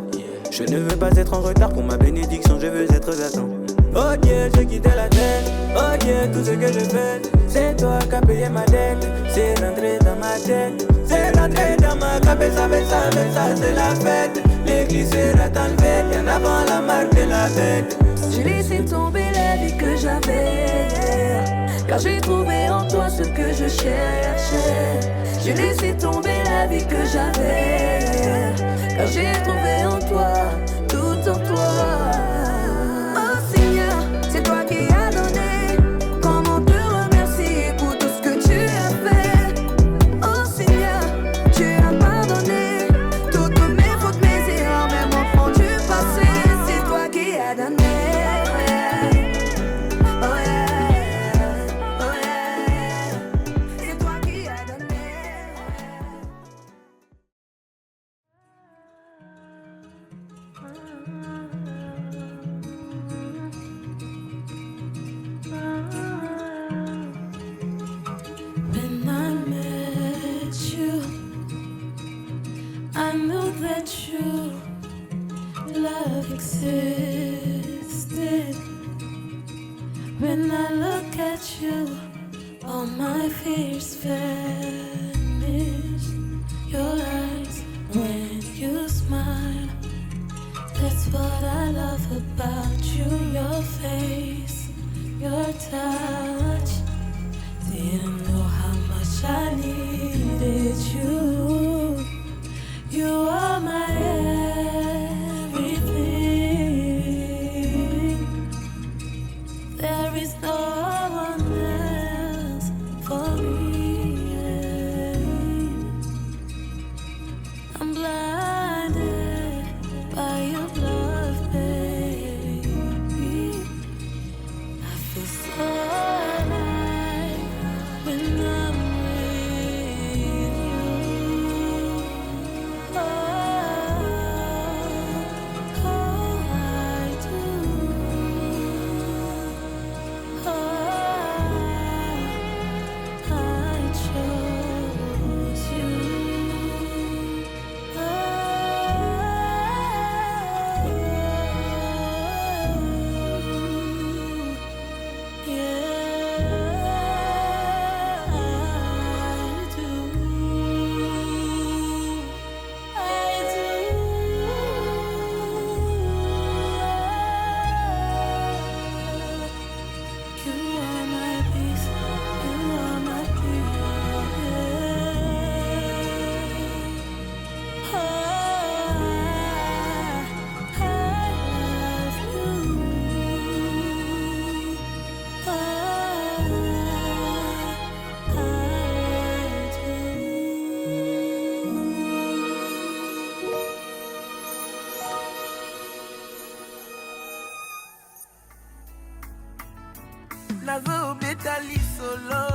Je ne veux pas être en retard pour ma bénédiction, je veux être à temps. Oh Dieu, j'ai quitté la terre. Oh Dieu, tout ce que je fais, c'est toi qui as payé ma dette. C'est rentré dans ma tête, c'est rentré dans ma cabeza, ça c'est la fête. L'église sera enlevée, bien avant la marque de la bête. J'ai laissé tomber la vie que j'avais hier, car j'ai trouvé en toi ce que je cherchais. J'ai laissé tomber la vie que j'avais hier, car j'ai trouvé en toi, tout en toi. Oh Seigneur, c'est toi qui as donné. Comment te remercier pour tout ce que tu as fait? Oh Seigneur, tu as pardonné toutes mes fautes, mes erreurs, mes manquements du passé. C'est toi qui as donné. When I met you, I knew that you love existed. When I look at you, all my fears vanish. Your eyes when you smile, that's what I love about you. Your face, your touch. Didn't know how much I needed you. You are my everything. There is no one else for me. I'm blinded by your love, baby. I feel so alive when I'm with you. Oh, I do. Oh, I chose you. nazobeta lisolo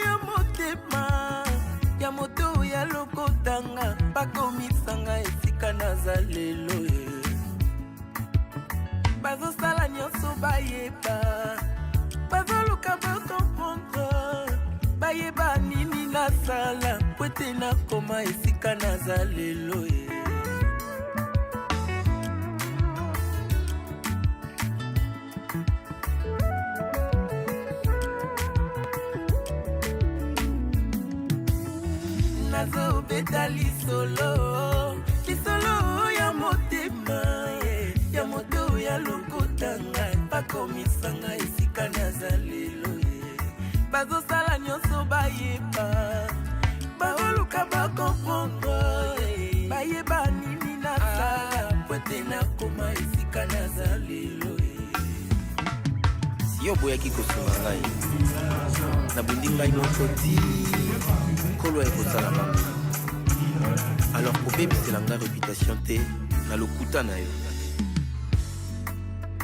ya motema ya moto ya lokotanga bakomisanga esika naza lelo bazosala nyonso bayeba bazoluka bakomprendre bayeba nini nasala po ete nakoma esika naza lelo nazobeta lisolo ya motema ya moto ya lokotanga bakomisanga esika naza lelo bazosala nyonso bayeba baoluka bakomprendre bayeba nini nasala po ete nakoma esika naza lelo si oboyaki kosunga ngai nabundi ngai nyonso ti kolo ekosala bango alors kobebisela ngai réputation te na lokuta na yo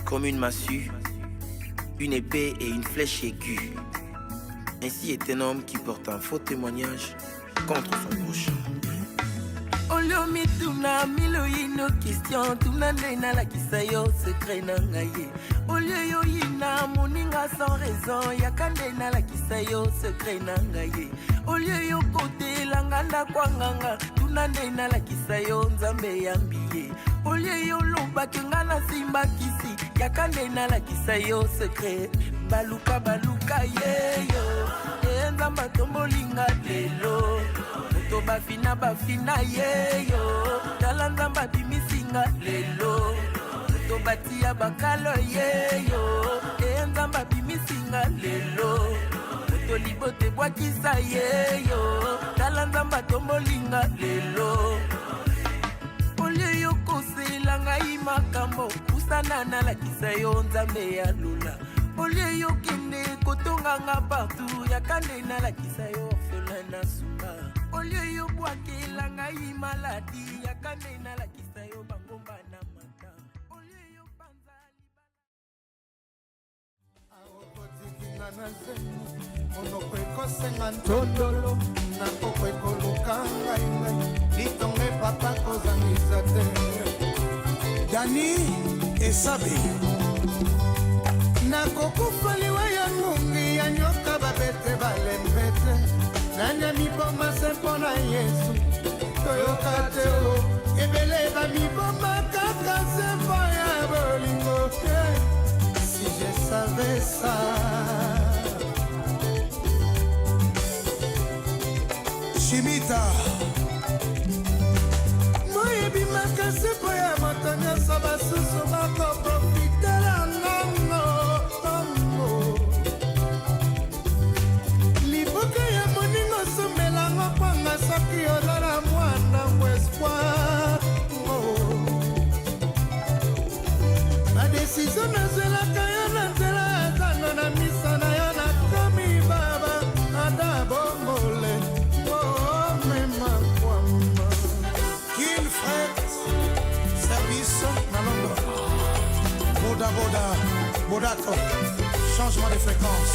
comme une massue, une épée et une flèche aiguë. Ainsi est un homme qui porte un faux témoignage contre son prochain. Oliomi tuna milo ino question tuna nena la kisayo secret na ngaye. Olio yo ina moninga sans raison yakandena la kisayo secret na ngaye. Olio yo kote langanda kwanganga tuna nena la kisayo nzambe yambiye. Olio yo lomba kengana simba kisi yakandena la kisayo secret baluka yeyo nzamba tombolinga lelo. Bafina yeyo tala nzamba bimisinga lelo tobatia bakalo yeyo nzamba bimisinga lelo tolibote bwakisa yeyo tala nzamba tombolinga lelo olio yo kosela ngai makambo kusana nalakisa yo nzambe ya lula olio yo kende kotonganga partout yakande nalakisa yo orphelin na sumba olio yo bwakela ngai maladi yakande nalakisa yo bangomba na mata olio yo panzali aokotikinga na zemi monoko ekosenga ntondolo nakoko ekoluka ngai litonge papa kozangisa te dani esabe nakokufa liwa ya ngungi ya nyoka babete balembete nanya miboma se mpona yesu toyoka te o ebele bamiboma kaka se mpo ya bolingo te si je savais ça Shimita moyebi makasi mpo ya moto nyonso basusu bakoprofitela ngango liboke ya moningo somelango kwanga soki ozala mwana Boda Boda, Bodato, changement de fréquence.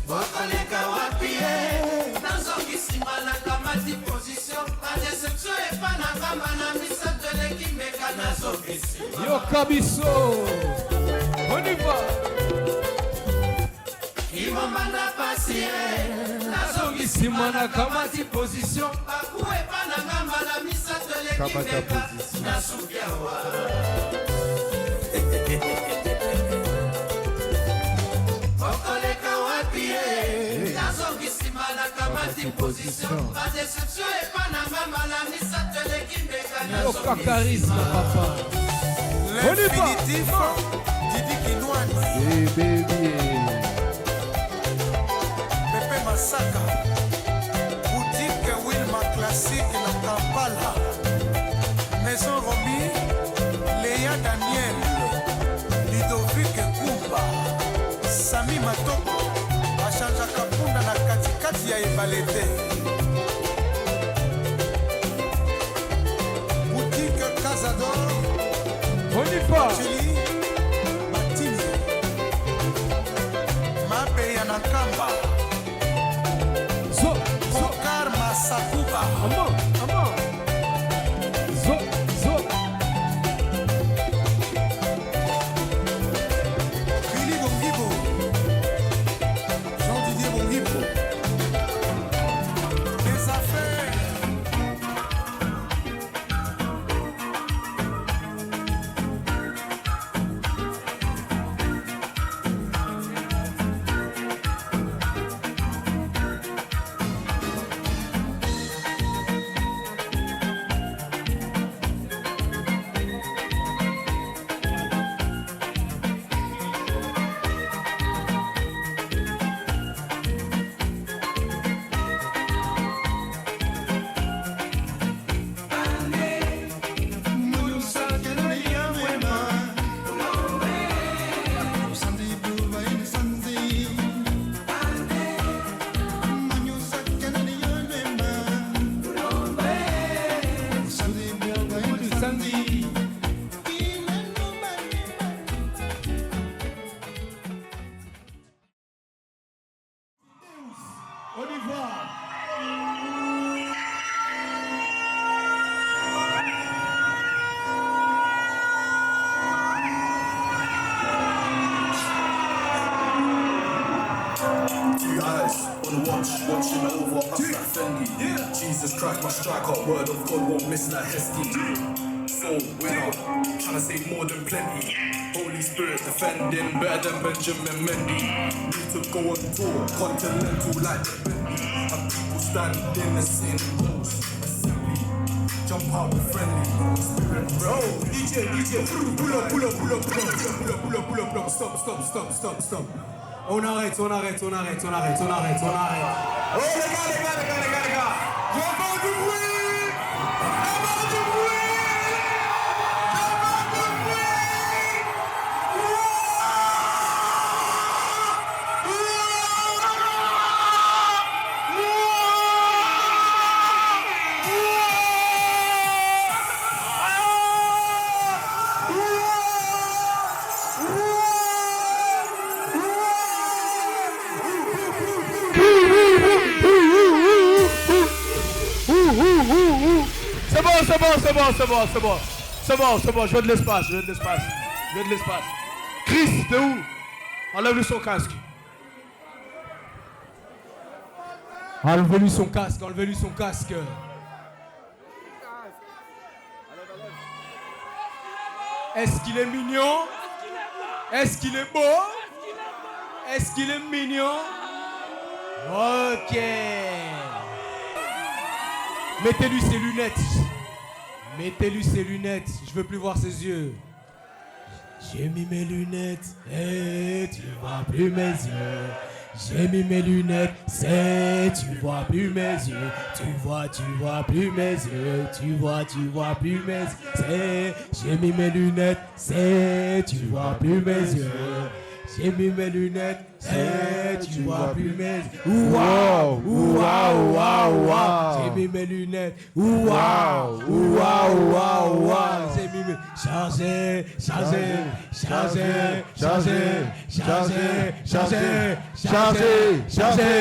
Bokoleka wapi nazongisima na kamati position pas déception et pas na kama na misato lekimeka nazongisima Yo Kabiso, on y va. Imama na pasi nazongisima na kamati position bakuwe pa na kama na misato lekimeka nasubiawa. Bokoleka wapi nazongisima na kamati position pas déception et pas na kama na misato lekimeka Yo Kakarisme, papa. L'infinitif Didi Kinouane. Hey baby. Pepe Masaka. Boutique Wilma Classique na Kampala. Maison Romy. Léa Daniel. Ludovic Kumba. Sami Matoko. Achanja Kapunda na katikati ya Ebalete. Boutique Casador. On y va. Julie Matini. Mabe ya Nakamba. Zokar Masakuba. Amon. Zo. Billy Bongibo. Jean-Didier Bongibo. Les affaires. On y va. Two eyes on the watch, watching over us like Fendi. Jesus Christ, my striker, word of God won't miss like Heskey. Soul winner, trying to say more than plenty. Holy Spirit defending, better than Benjamin Mendy. Need to go on tour, continental like the Bentley. Have people standing and sing rows. Assembly, jump out with friendly. Spirit, bro. DJ, pull up, stop. On arrête. Oh les gars. Je veux du bruit. C'est bon, je veux de l'espace. Chris, t'es où? Enlève-lui son casque. Enlevez-lui son casque. Est-ce qu'il est mignon? Est-ce qu'il est beau? Est-ce qu'il est mignon? Ok. Mettez-lui ses lunettes. Je veux plus voir ses yeux. J'ai mis mes lunettes et tu vois plus mes yeux. J'ai mis mes lunettes, tu vois plus mes yeux. Tu vois plus mes yeux. Tu vois plus mes yeux. J'ai mis mes lunettes, tu vois plus mes yeux. J'ai mis mes lunettes, tu vois plus mes yeux. Wow. J'ai mis mes lunettes, wow. chargé, chargé, chargé, chargé, chargé, chargé, chargé, chargé,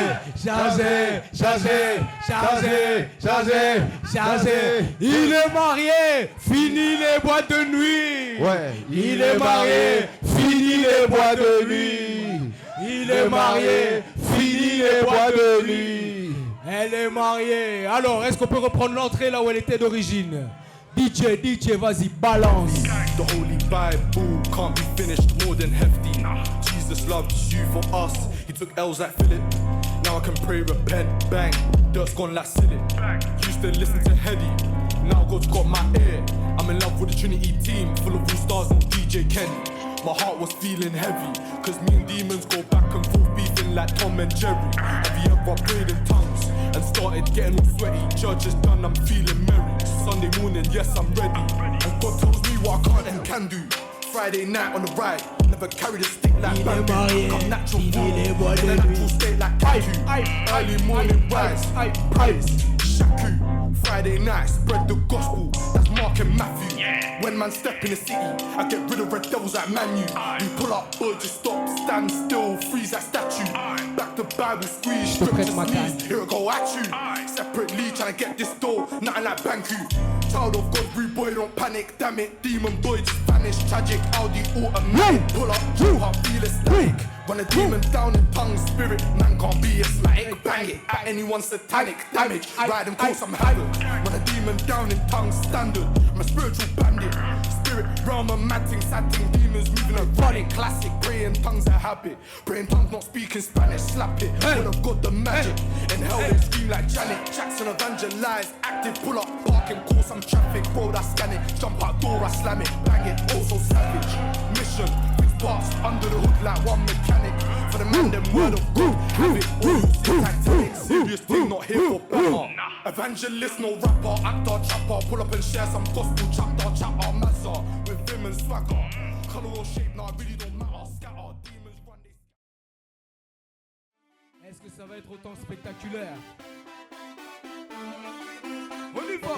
chargé, chargé, chargé, chargé, chargé. Il est marié, fini les boîtes de nuit. Ouais, il est marié, fini les boîtes de nuit. Il est marié, fini les boîtes de nuit. Elle est mariée. Alors, est-ce qu'on peut reprendre l'entrée là où elle était d'origine? DJ, vas-y, balance. The Holy Bible can't be finished more than hefty. Jesus loved you for us. He took L's like Philip. Now I can pray, repent, bang. Dirt's gone like silly. Used to listen to Hedy. Now God's got my ear. I'm in love with the Trinity team, full of all stars and DJ Kenny. My heart was feeling heavy, cause me and demons go back and forth beefing like Tom and Jerry. Have you ever prayed in tongues and started getting all sweaty? Church is done, I'm feeling merry. Sunday morning, yes, I'm ready. And God tells me what I can't and can do. Friday night on the ride, never carried a stick like bamboo. I'm natural born, in a natural state like Kaiju. Early morning rise, praise, shaku. Friday night, spread the gospel, that's Mark and Matthew. When man step in the city, I get rid of red devils like Manu. We pull up, just stop, stand still, freeze that statue. Back the Bible, squeeze, strip to sneeze, here I go at you. Separately, trying to get this door, nothing like Banku. Child of God, rude boy, don't panic, damn it. Demon boy just vanished, tragic, Audi automatic. Pull up, jump up, feel ecstatic. Run a demon down in tongue, spirit, man can't be asthmatic. Bang it at anyone satanic, damage, ride and cause some havoc. Run a demon down in tongue, standard. I'm a spiritual bandit. Spirit realm, a mad thing, sad thing, demons moving and running. Classic, praying tongues a habit. Praying tongues, not speaking Spanish, slap it. Would have got the magic. In hell, they scream like Janet Jackson, evangelize, active, pull up, park and call some traffic. Road, I scan it, jump out door, I slam it, bang it, also savage. Mission, fix parts under the hood like one mechanic. For the man, them word of God, have it all, tactic. Serious thing, not here for better. Evangelist, no rapper, actor, trapper. Pull up and share some gospel chapter, chatter, mazza. With vim and swagger. Colour or shape, nah, really don't matter. Scatter, demons run this. Est-ce que ça va être autant spectaculaire? On y va.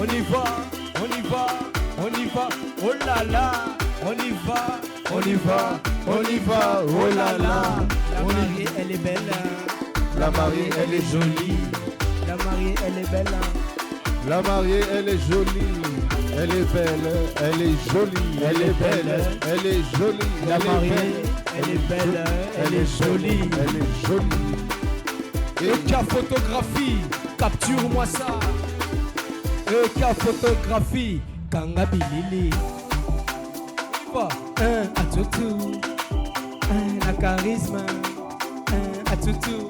On y va, on y va, on y va. Oh là là, on y va, on y va, on y va. Oh là là. La mariée, elle est belle. La mariée, elle est jolie. La mariée, elle est belle. La mariée, elle est jolie. Elle est belle, elle est jolie. Elle est belle, elle est jolie. La mariée, elle est belle, elle est jolie. Elle est jolie. EK photographie, capture-moi ça. EK photographie, Kanga Bilili. Un à toutou, un à charisme, un à toutou.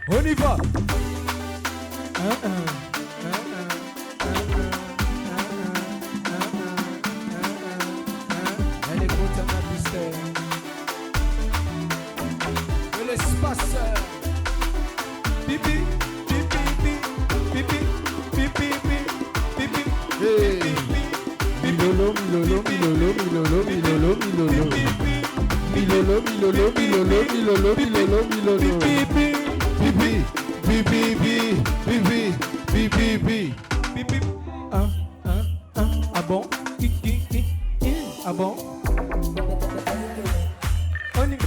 On y va. Elle est contente à booster. De l'espace. Pipi, pipi, pipi, pipi, pipi, pipi, pipi. Milolo, milolo, milolo, milolo, milolo, milolo. Milolo, milolo, milolo, milolo, milolo, milolo. Pipi, pipi, pipi, pipi, pipi, pipi. Pipi. Ah bon? Ah bon? On y va.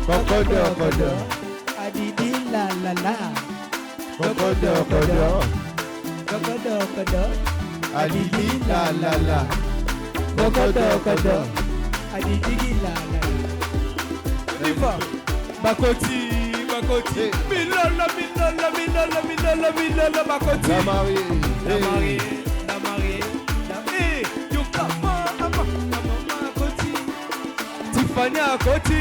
Kokodo. Adidi la la la. Kokodo. Adidi la la la. Kokodo. Adidi la la la. On y va. Bakoti. Milolo, Bakoti. La mariée. La mariée. Yokama, Bakoti. Tiffany Akoti.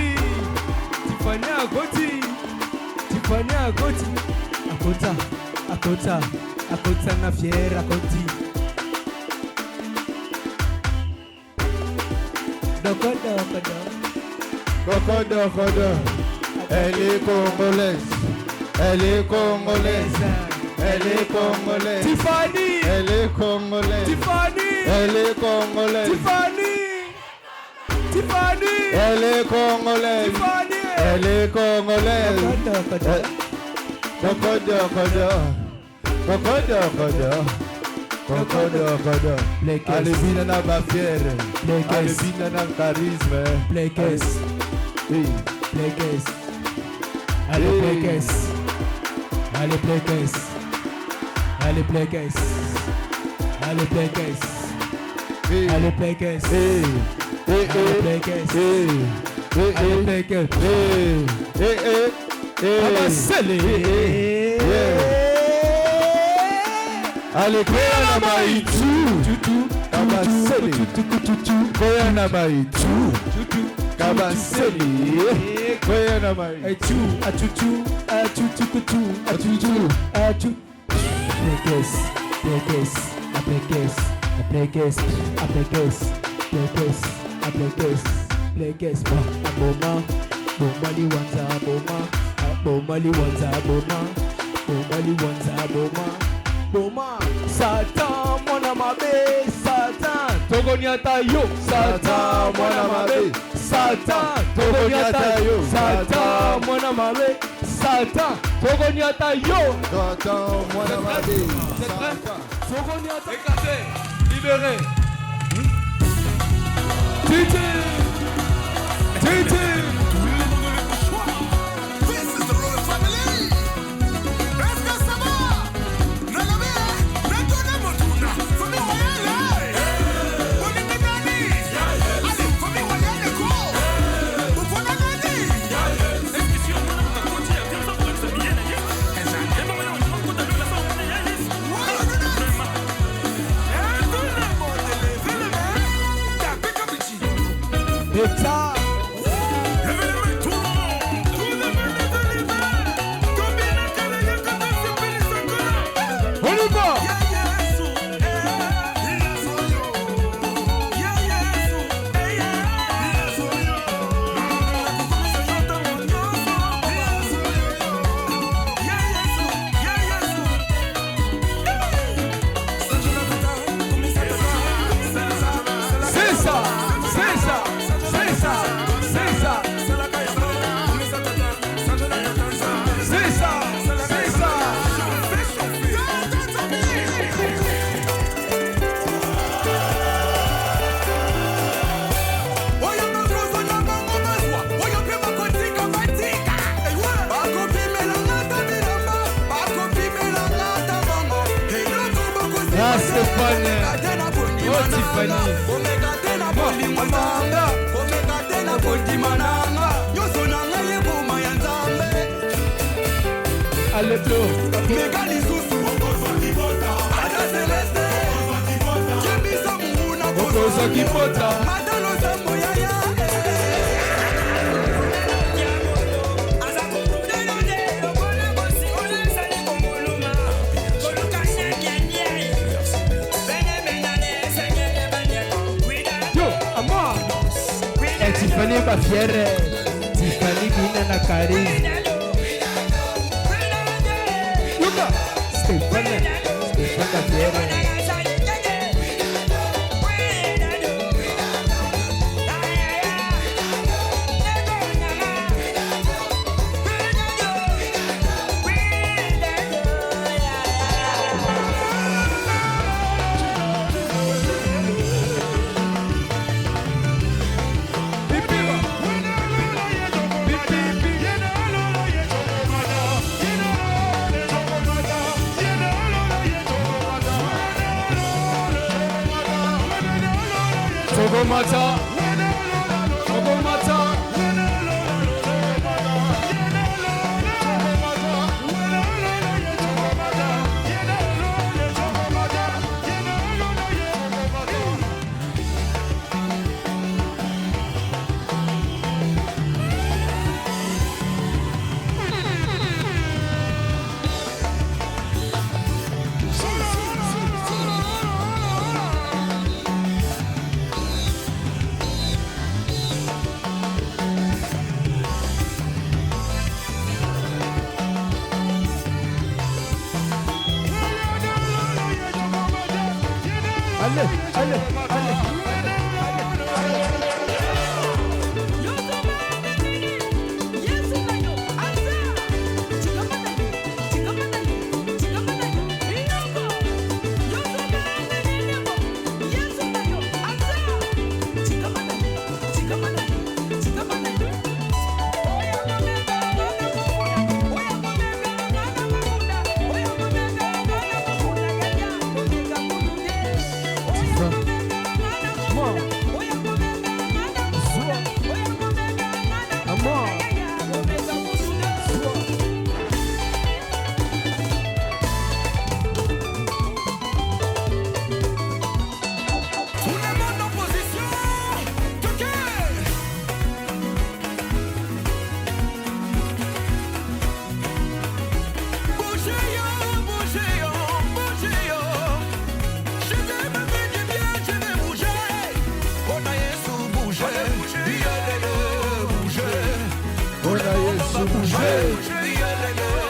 Akota na fiera Akoti. Elle est congolaise. Elle est congolaise. Elle est congolaise. Tiffany. Elle est congolaise. Tiffany. Elle est congolaise. Tiffany. Tiffany. Elle est congolaise. Tiffany. Elle est congolaise. Allez, vina na ba fière. Allez, vina na charisme. Play case. Oui. Play case. Allez, play case. Allez, play case. Allez, play case. Allez, play case. Allez, play case. Allez, play case. Allez, play case. Allez, koyana maitu. Kabaseli. Koyana maitu. Kabaseli. Koyana maitu. Atutu. Play case. Play case. Play case. Play case. Play case. Play case. Play case. Play case. Aboma. Bomali wanza aboma. Bomali wanza aboma. Bomali wanza aboma. Boma, Satan, mon amabe, Satan, Togoniata yo, Satan, mon amabe, Satan, Togoniata yo, Satan, mon amabe, Satan, Togoniata yo, Satan, mon amabe, Satan, Togoniata, écarté, libéré. Titi, Titi. État. On y va. C'est ça. C'est ça. C'est ça. C'est ça. C'est ça. C'est ça. Ah, Stéphane. Oh, Tiffany. Allez, Flo. Okoza kipota. Yo, amor. Tiffany ba fière. Tiffany vina na charisme. Luca. Stéphane ba fière. Togomata. Togomata.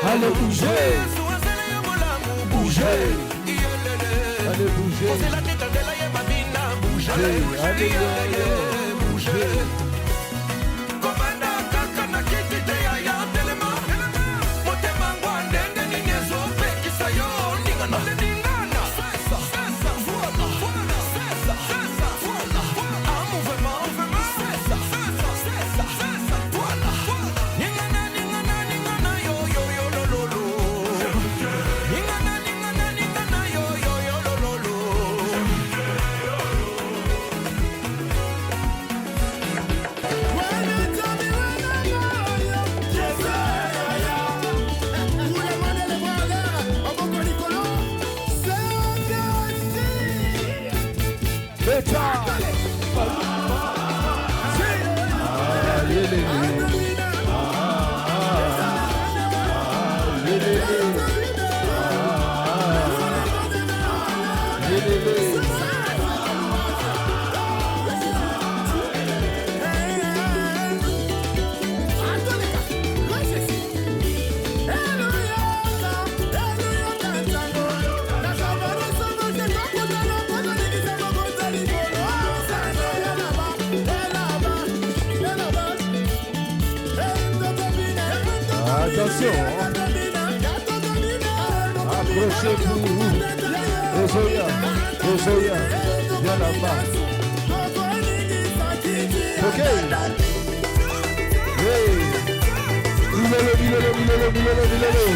Allez bouger. Bouger. Allez bouger. Allez bouger. Approchez-vous. Rosoya, viens là-bas. Ok. Hey. Bilolo.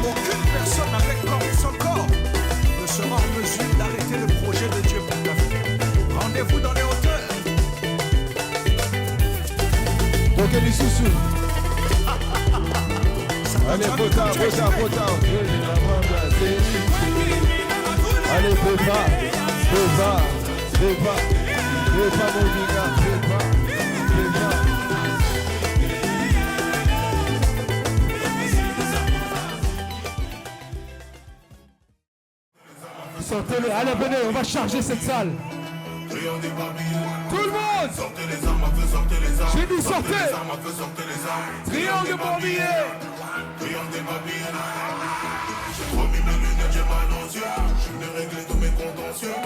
Aucune personne avec son corps ne sera en mesure d'arrêter le projet de Dieu pour ta vie. Rendez-vous dans les hauteurs. Ok, du sous-sous. Allez, pota. Allez, prépa, mon gars, prépa. Sortez-le, allez, venez, on va charger cette salle. Tout le monde! Sortez les armes. J'ai dit sortez! Triangle Barbie. Triangle des Babylles. J'ai promis mes lunettes, j'ai mal aux yeux. Je vais régler tous mes contentieux.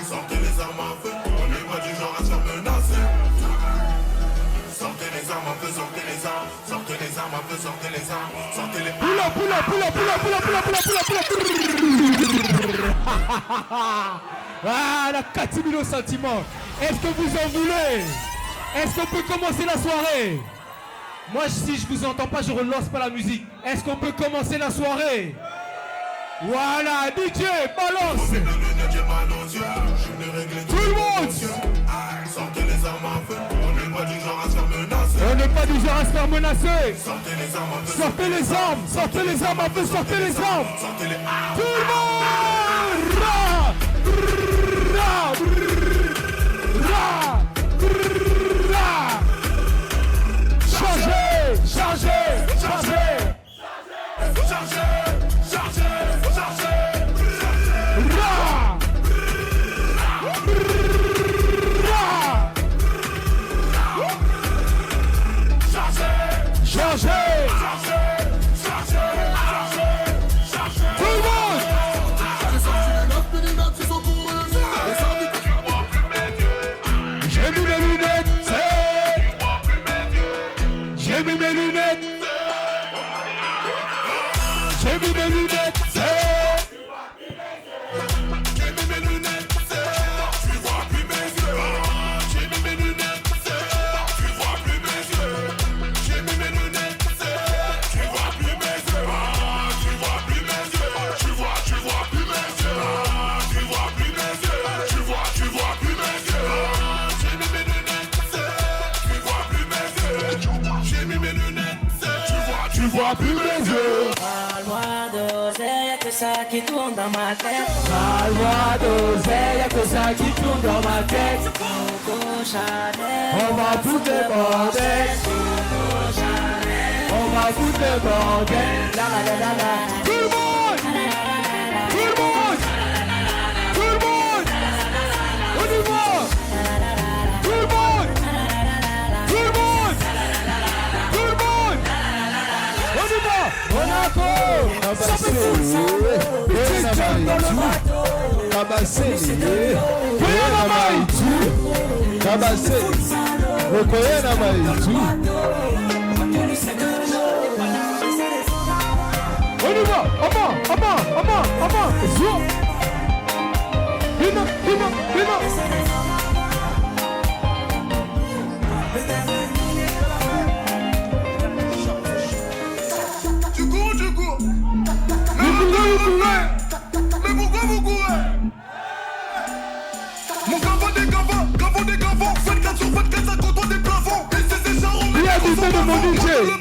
Sortez les armes à feu. On n'est pas du genre à se faire menacer. Sortez les armes à feu, sortez les armes. Sortez les armes à feu, sortez les armes. Sortez les Ah, la 4000 au sentiment. Est-ce que vous en voulez? Est-ce qu'on peut commencer la soirée? Moi, si je vous entends pas, je relance pas la musique. Est-ce qu'on peut commencer la soirée? Voilà, DJ, balance. Tout le monde. Sortez les armes à feu. On n'est pas du genre à se faire menacer. On n'est pas du genre à se faire menacer. Sortez les armes à feu. Sortez les armes. Sortez les armes à feu. Sortez les armes. Sortez les armes. Tout le monde. Chargez. vois plus mes yeux. Parle-moi d'oseille, y'a que ça qui tourne dans ma tête. Parle-moi d'oseille, y'a que ça qui tourne dans ma tête. Coco Chanel, on va foutre le bordel. Coco Chanel, on va foutre le bordel. La la la la la. Tout le monde, tout le monde, tout le monde. On y va. Tout le monde, tout le monde, tout le monde. On y va. Monaco, Tu cours. Mais pourquoi vous courez? Mon gavant des gavants, 24 sur 24, ça contourne des plafonds. Et c'est ces charros, mais le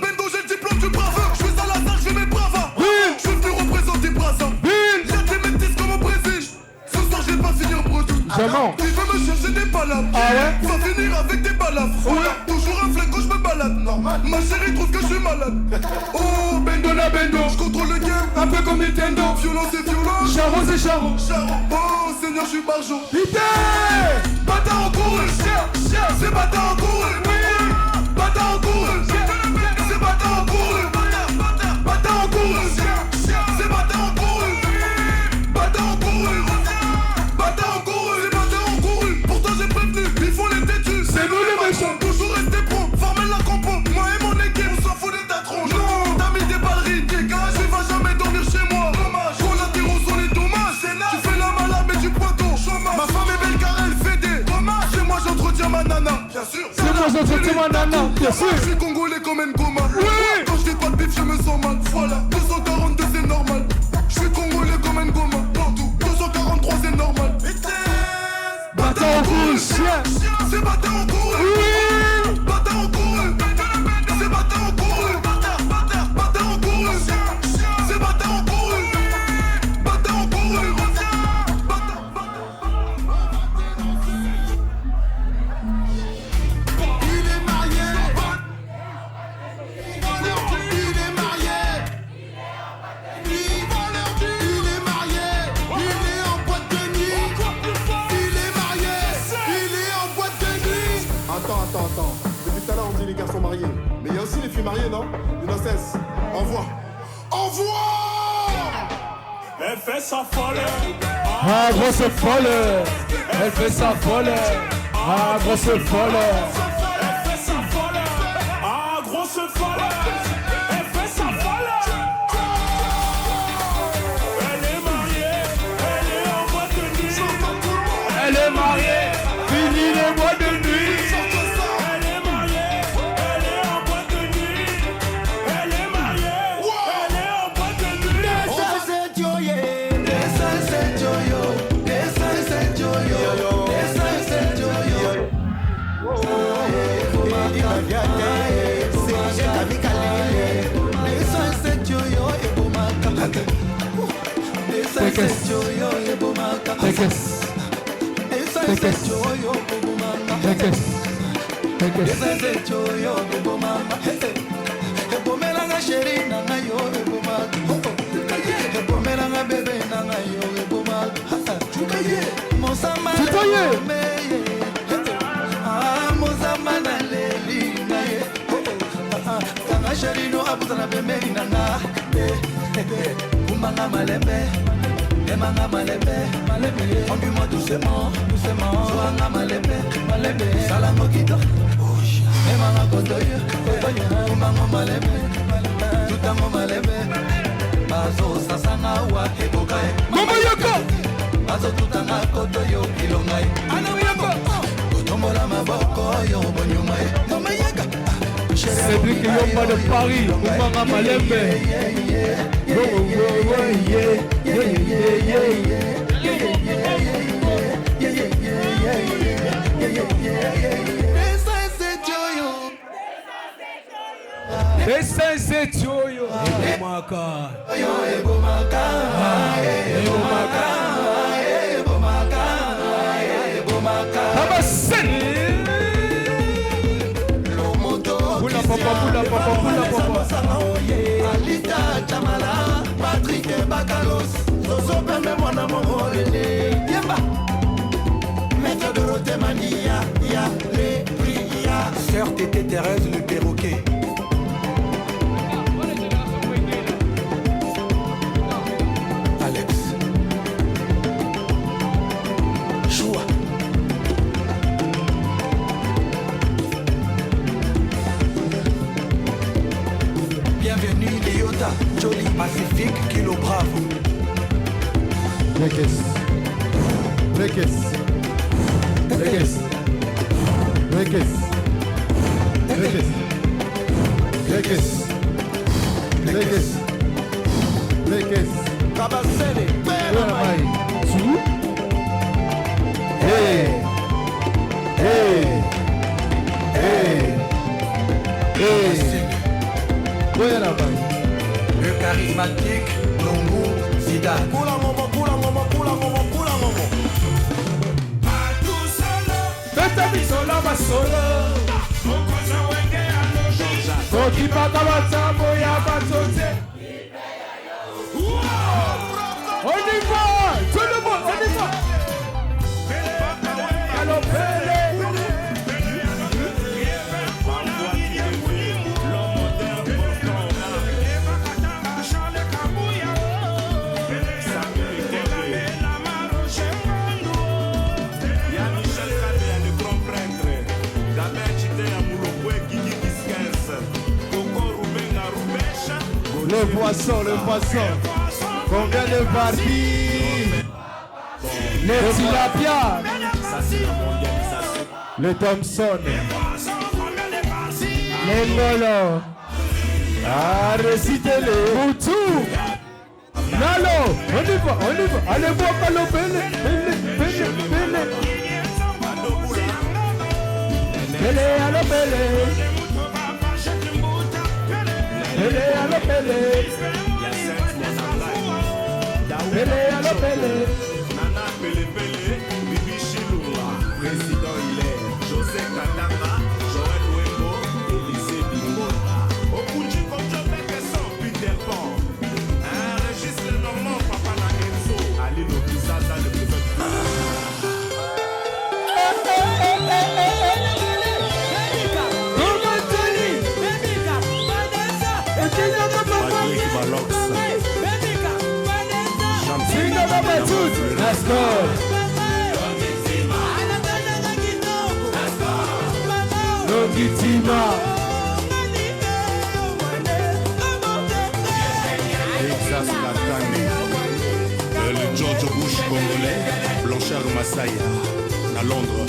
bendo, j'ai le diplôme du braveur. Je fais ça la salle, je fais mes bravas. Je suis venu représenter Brazza. Y'a des métis comme au Brésil. Ce soir, je vais pas finir bredou. Tu veux me chercher des palabres. Va finir avec des balafres. Toujours un flingue quand je me balade. Ma chérie trouve que je suis malade. Oh, bendo la bendo. Je contrôle le game, un peu comme Nintendo. Violence et violence. Charo c'est charo. Oh, Seigneur, je suis barjo. Bâtard en couru. C'est bâtard en couru. Bâtard en couru. C'est bâtard en couru. Bâtard en couru. C'est bâtard en couru. Bâtard en couru. Bâtard en couru. C'est bâtard en couru. Pourtant j'ai prévenu, il faut les têtus. C'est nous les méchants. Toujours rester pro, former la compo. Moi et mon équipe, on s'en fout de ta tronche. Non, t'as mis des ballerines, dégage. Tu vas jamais dormir chez moi. Dommage, collatéraux sont les dommages. Tu fais la malade mais du poiton. Ma femme est belle car elle fait des dommages. Chez moi j'entretiens ma nana. Bien sûr. C'est moi j'entretiens ma nana. Bien sûr. Je suis congolais comme Ngoma. Oui. Quand je fais pas de bif, je me sens mal. Voilà, 242 c'est normal. Je suis congolais comme Ngoma. Partout, 243 c'est normal. Bâtard en couru, chien. C'est bâtard en couru. Oui. Bâtard en couru. C'est bâtard en couru. Bâtard en couru. C'est bâtard en couru. Bâtard en couru. Il est marié. Il est marié. Il est marié. Il est en boîte de nuit. Il est marié. Il est en boîte de nuit. Attends. Depuis tout à l'heure, on dit les garçons mariés. Mais il y a aussi les filles mariées, non? Innocence. Envoie. Elle fait sa folle. Ah, grosse folle. Elle fait sa folle. Ah, grosse folle. Elle fait sa folle. Ah, grosse folle. Elle fait sa folle. Elle est mariée. Elle est en boîte de nuit. Elle est mariée. Fini les boîtes de nuit. Elle est mariée. Elle est en boîte de nuit. Elle est mariée. Elle est en boîte de nuit. Ebomelanga sheri nanga yo ebomaka. Ebomelanga bebe nanga yo ebomaka. Mosama Mosama na leli na ye. Kanga sheri no abuzana bemeli nanga. Kumanga malembe. Emanga malembe. Conduis-moi doucement. Soanga malembe. Salango guido. Emanga kotoyo. Kumanga malembe. Tutango malembe. Bazo sasanga wa ebokae. Mama yoko. Bazo tutanga kotoyo ilongae. Ana yoko. Kotombola maboko yo bonyumae. Mama yaka. Cédric Yomba de Paris, Kumanga Malembe. Essa é Joyo. Alita Chamala, Patrick Bakalos, Soso Pembe Mwana Mongolene, Yemba, Maître Dorothée Mania, Ya, les Priya, Sœur Tété Thérèse le perroquet. Alex, Choua. Bienvenue Léota, Jolie, Pacifique, Kilo Bravo. Lekes. Lekes. Lekes. Lekes. Lekes. Lekes. Lekes. Lekes. Kabasele, Peramai. Su. Hey. Hey. Hey. Hey. Peramai. Le charismatique, Longo, Zidane. Kula momo, kula momo, kula momo, kula momo. Beta bisola basola. Mokoza wenge aloji. Koki paka batambo ya batote. On y va, tout le monde, on y va. Allô, Pélé. Le poisson, combien de parties? Les tilapia. Le Thompson, Les ngolo. ah, récitez-les. Moutou. Nalo. On y va. Allez voir Palo Pélé. Pélé, allô Pélé. Pélé, allô Pélé. Pélé, allô Pélé. Nana Pélé, Bibi Chiloua. Président Hilaire, José Katanga, Joël Wembo, Élisée Bimona. Okunji Kojo Pekeso, Peter Pan. Régis Lenormand, Papa Nagenzo. Ali Lopizaza, le préfet. Let's go. Longitima. Texas Latane. Le George Bush congolais, Blanchard Massaya, à Londres.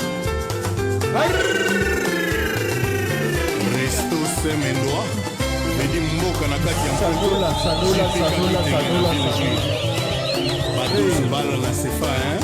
Resto Semendoa, Medi Mboka na kati ya Sanola. Bateau balle la CFA, hein?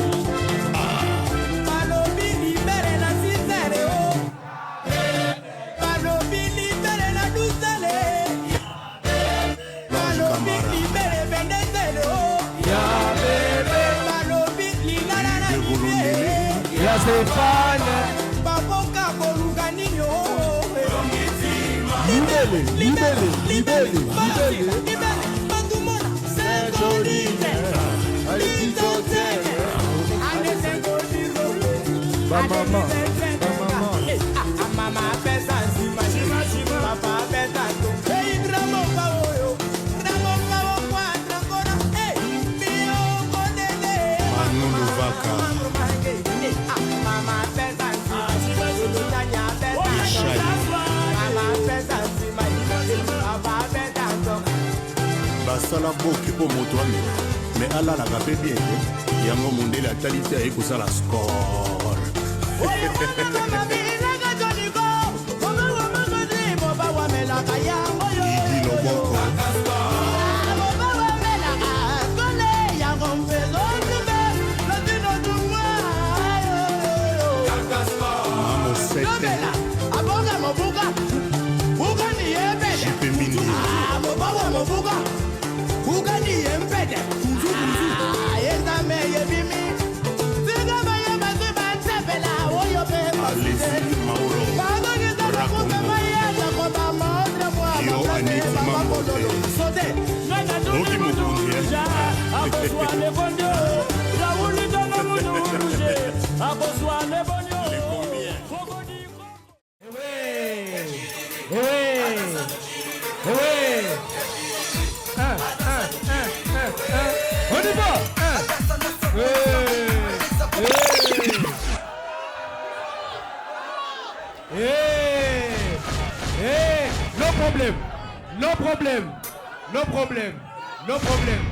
basala boke po moto amela me alalaka mpe bien te yango mondele atali te aye kosala score idi loboko amosete jipe mindi Akoswa le bonio, Jaouli dans le monde rouge. Akoswa le bonio. On y va. No problème. No problème. No problème. No problème.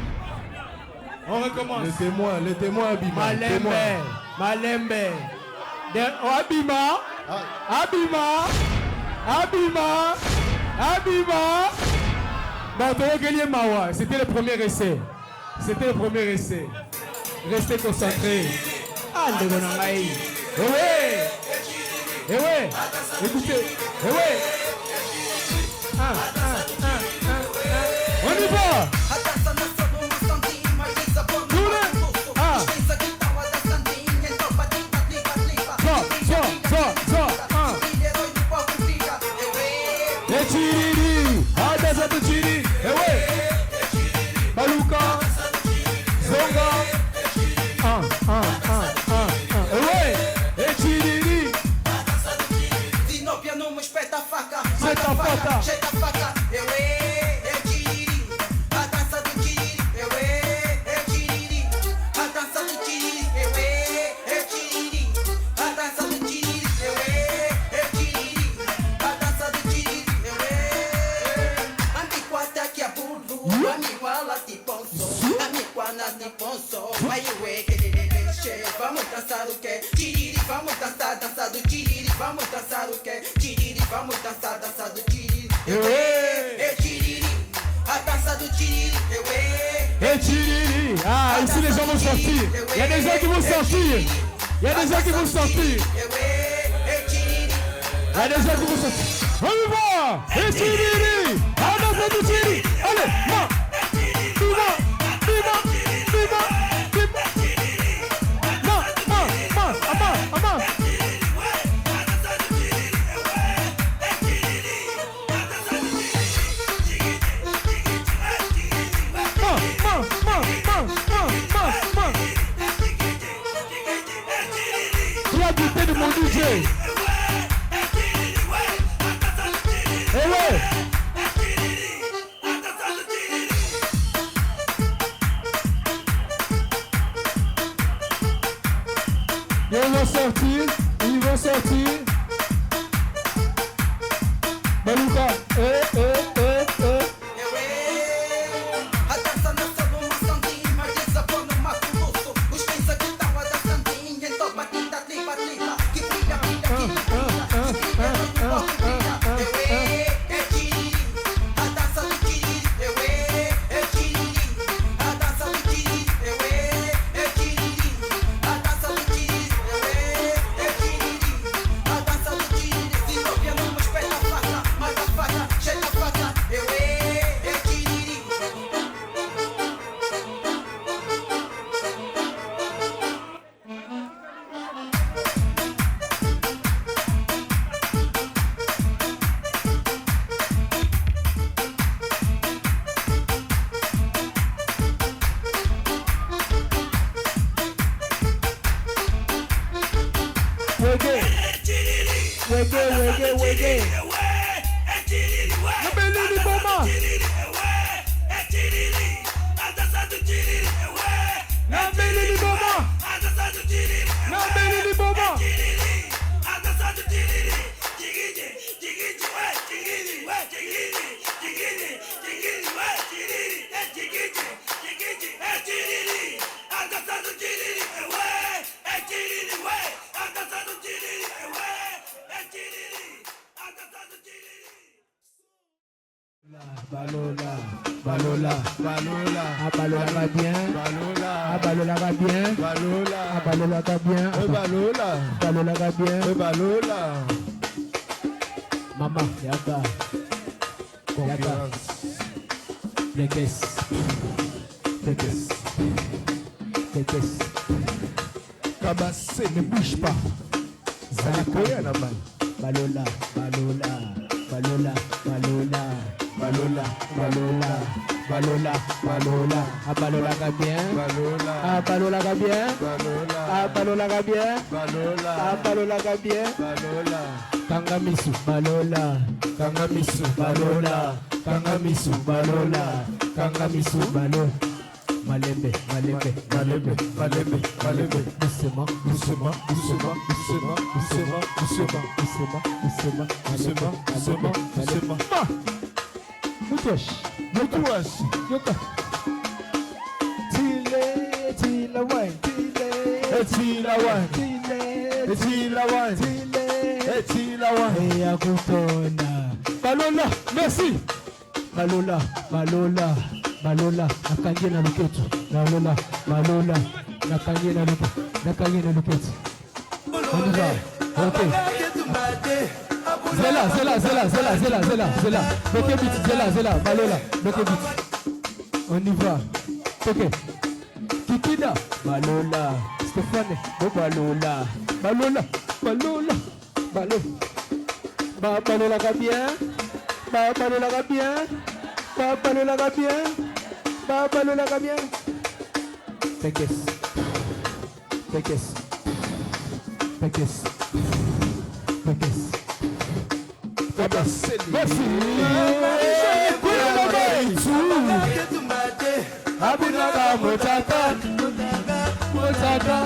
On recommence. Le témoin Abima. Malembe. Abima. Mawa. C'était le premier essai. Restez concentrés. Écoutez. On y va. Vamos dançar o que? Tiriri, vamos dançar do tiriri, vamos dançar o que? Tiriri, vamos dançar do tiriri. Tiriri, a dança do tiriri. Tiriri. Ah, ici les gens vont sortir. Il y a des gens qui vont sortir. Il y a des gens qui vont sortir. On y va. Tiriri, a dança do tiriri. Allez, ma. De mon DJ. Ils vont sortir. Baluka, Balola va bien. Balola va bien. Balola va bien. Balola va bien. Maman, yaka. Lekes. Kabassé, ne bouge pas. Balola. Balola, Balola, Balola, Balola, ah Balola ga bien, Balola, ah Balola ga bien, Balola, ah Balola ga bien, Balola, ah Balola ga bien, Balola, Kangamisu, Balola, Kangamisu, Balola, Kangamisu, Balola, Kangamisu, Balola. Malembe, Malembe, Malembe, Malembe, Malembe, doucement, doucement, doucement, doucement, doucement, doucement, doucement, doucement, doucement, doucement, doucement. Mutosh, Mutosh, Yoka. Tile, Tila wine, Tile, Tila wine, Tile, Tila wine, Tile, Tila wine. Hey, Akutona. Balola, merci. Balola, Balola. Balola, nakangie na luketu. Balola, Balola, nakangie na luketu. Nakangie na luketu. On y va. Ok. Zela, Zela, Zela, Zela, Zela, Zela, Zela. Bloquez vite, Zela, Zela, Balola, bloquez vite. On y va. Ok. Kikida, Balola, Stéphane, oh Balola, Balola, Balola, Balola. Balola va bien. Balola va bien. Balola va bien. Balola va bien. Pekes. Pekes. Pekes. Pekes. Merci. Abinaga motata. Motata.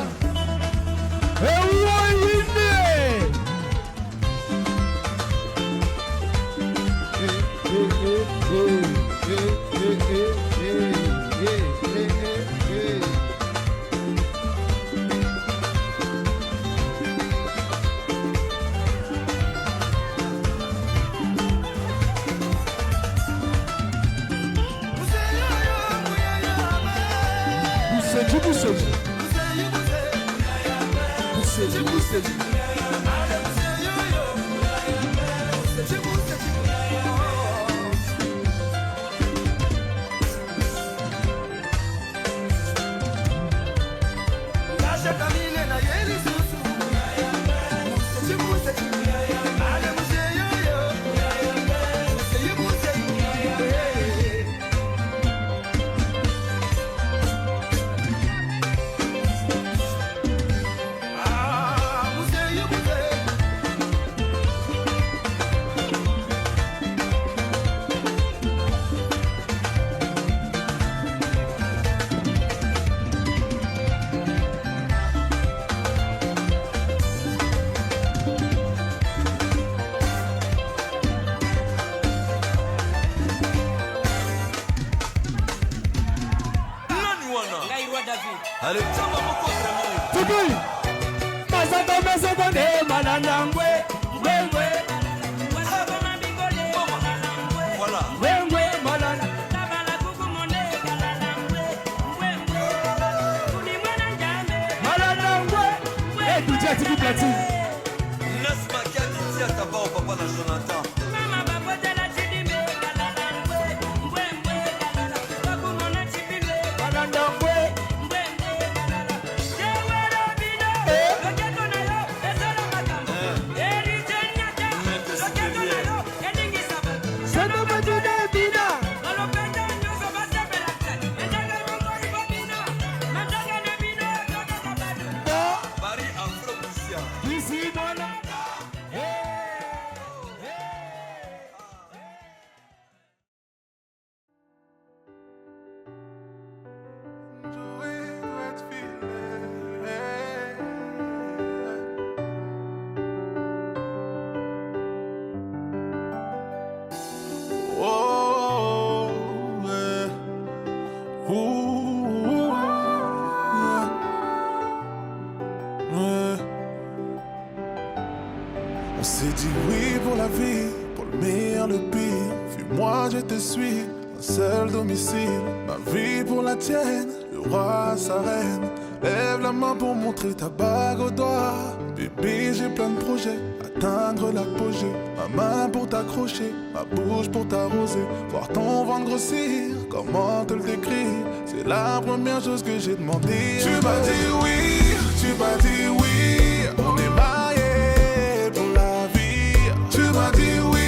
On s'est dit oui pour la vie, pour le meilleur, le pire. Fuis-moi, je te suis, un seul domicile. Ma vie pour la tienne, le roi, sa reine. Lève la main pour montrer ta bague au doigt. Bébé, j'ai plein de projets, atteindre l'apogée. Ma main pour t'accrocher, ma bouche pour t'arroser. Voir ton ventre grossir, comment te le décrire? C'est la première chose que j'ai demandé. Tu m'as dit oui, tu m'as dit oui. On est mariés pour la vie. Tu m'as dit oui,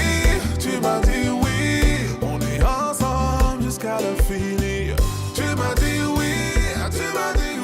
tu m'as dit oui. On fini. Tu m'as dit oui, tu m'as dit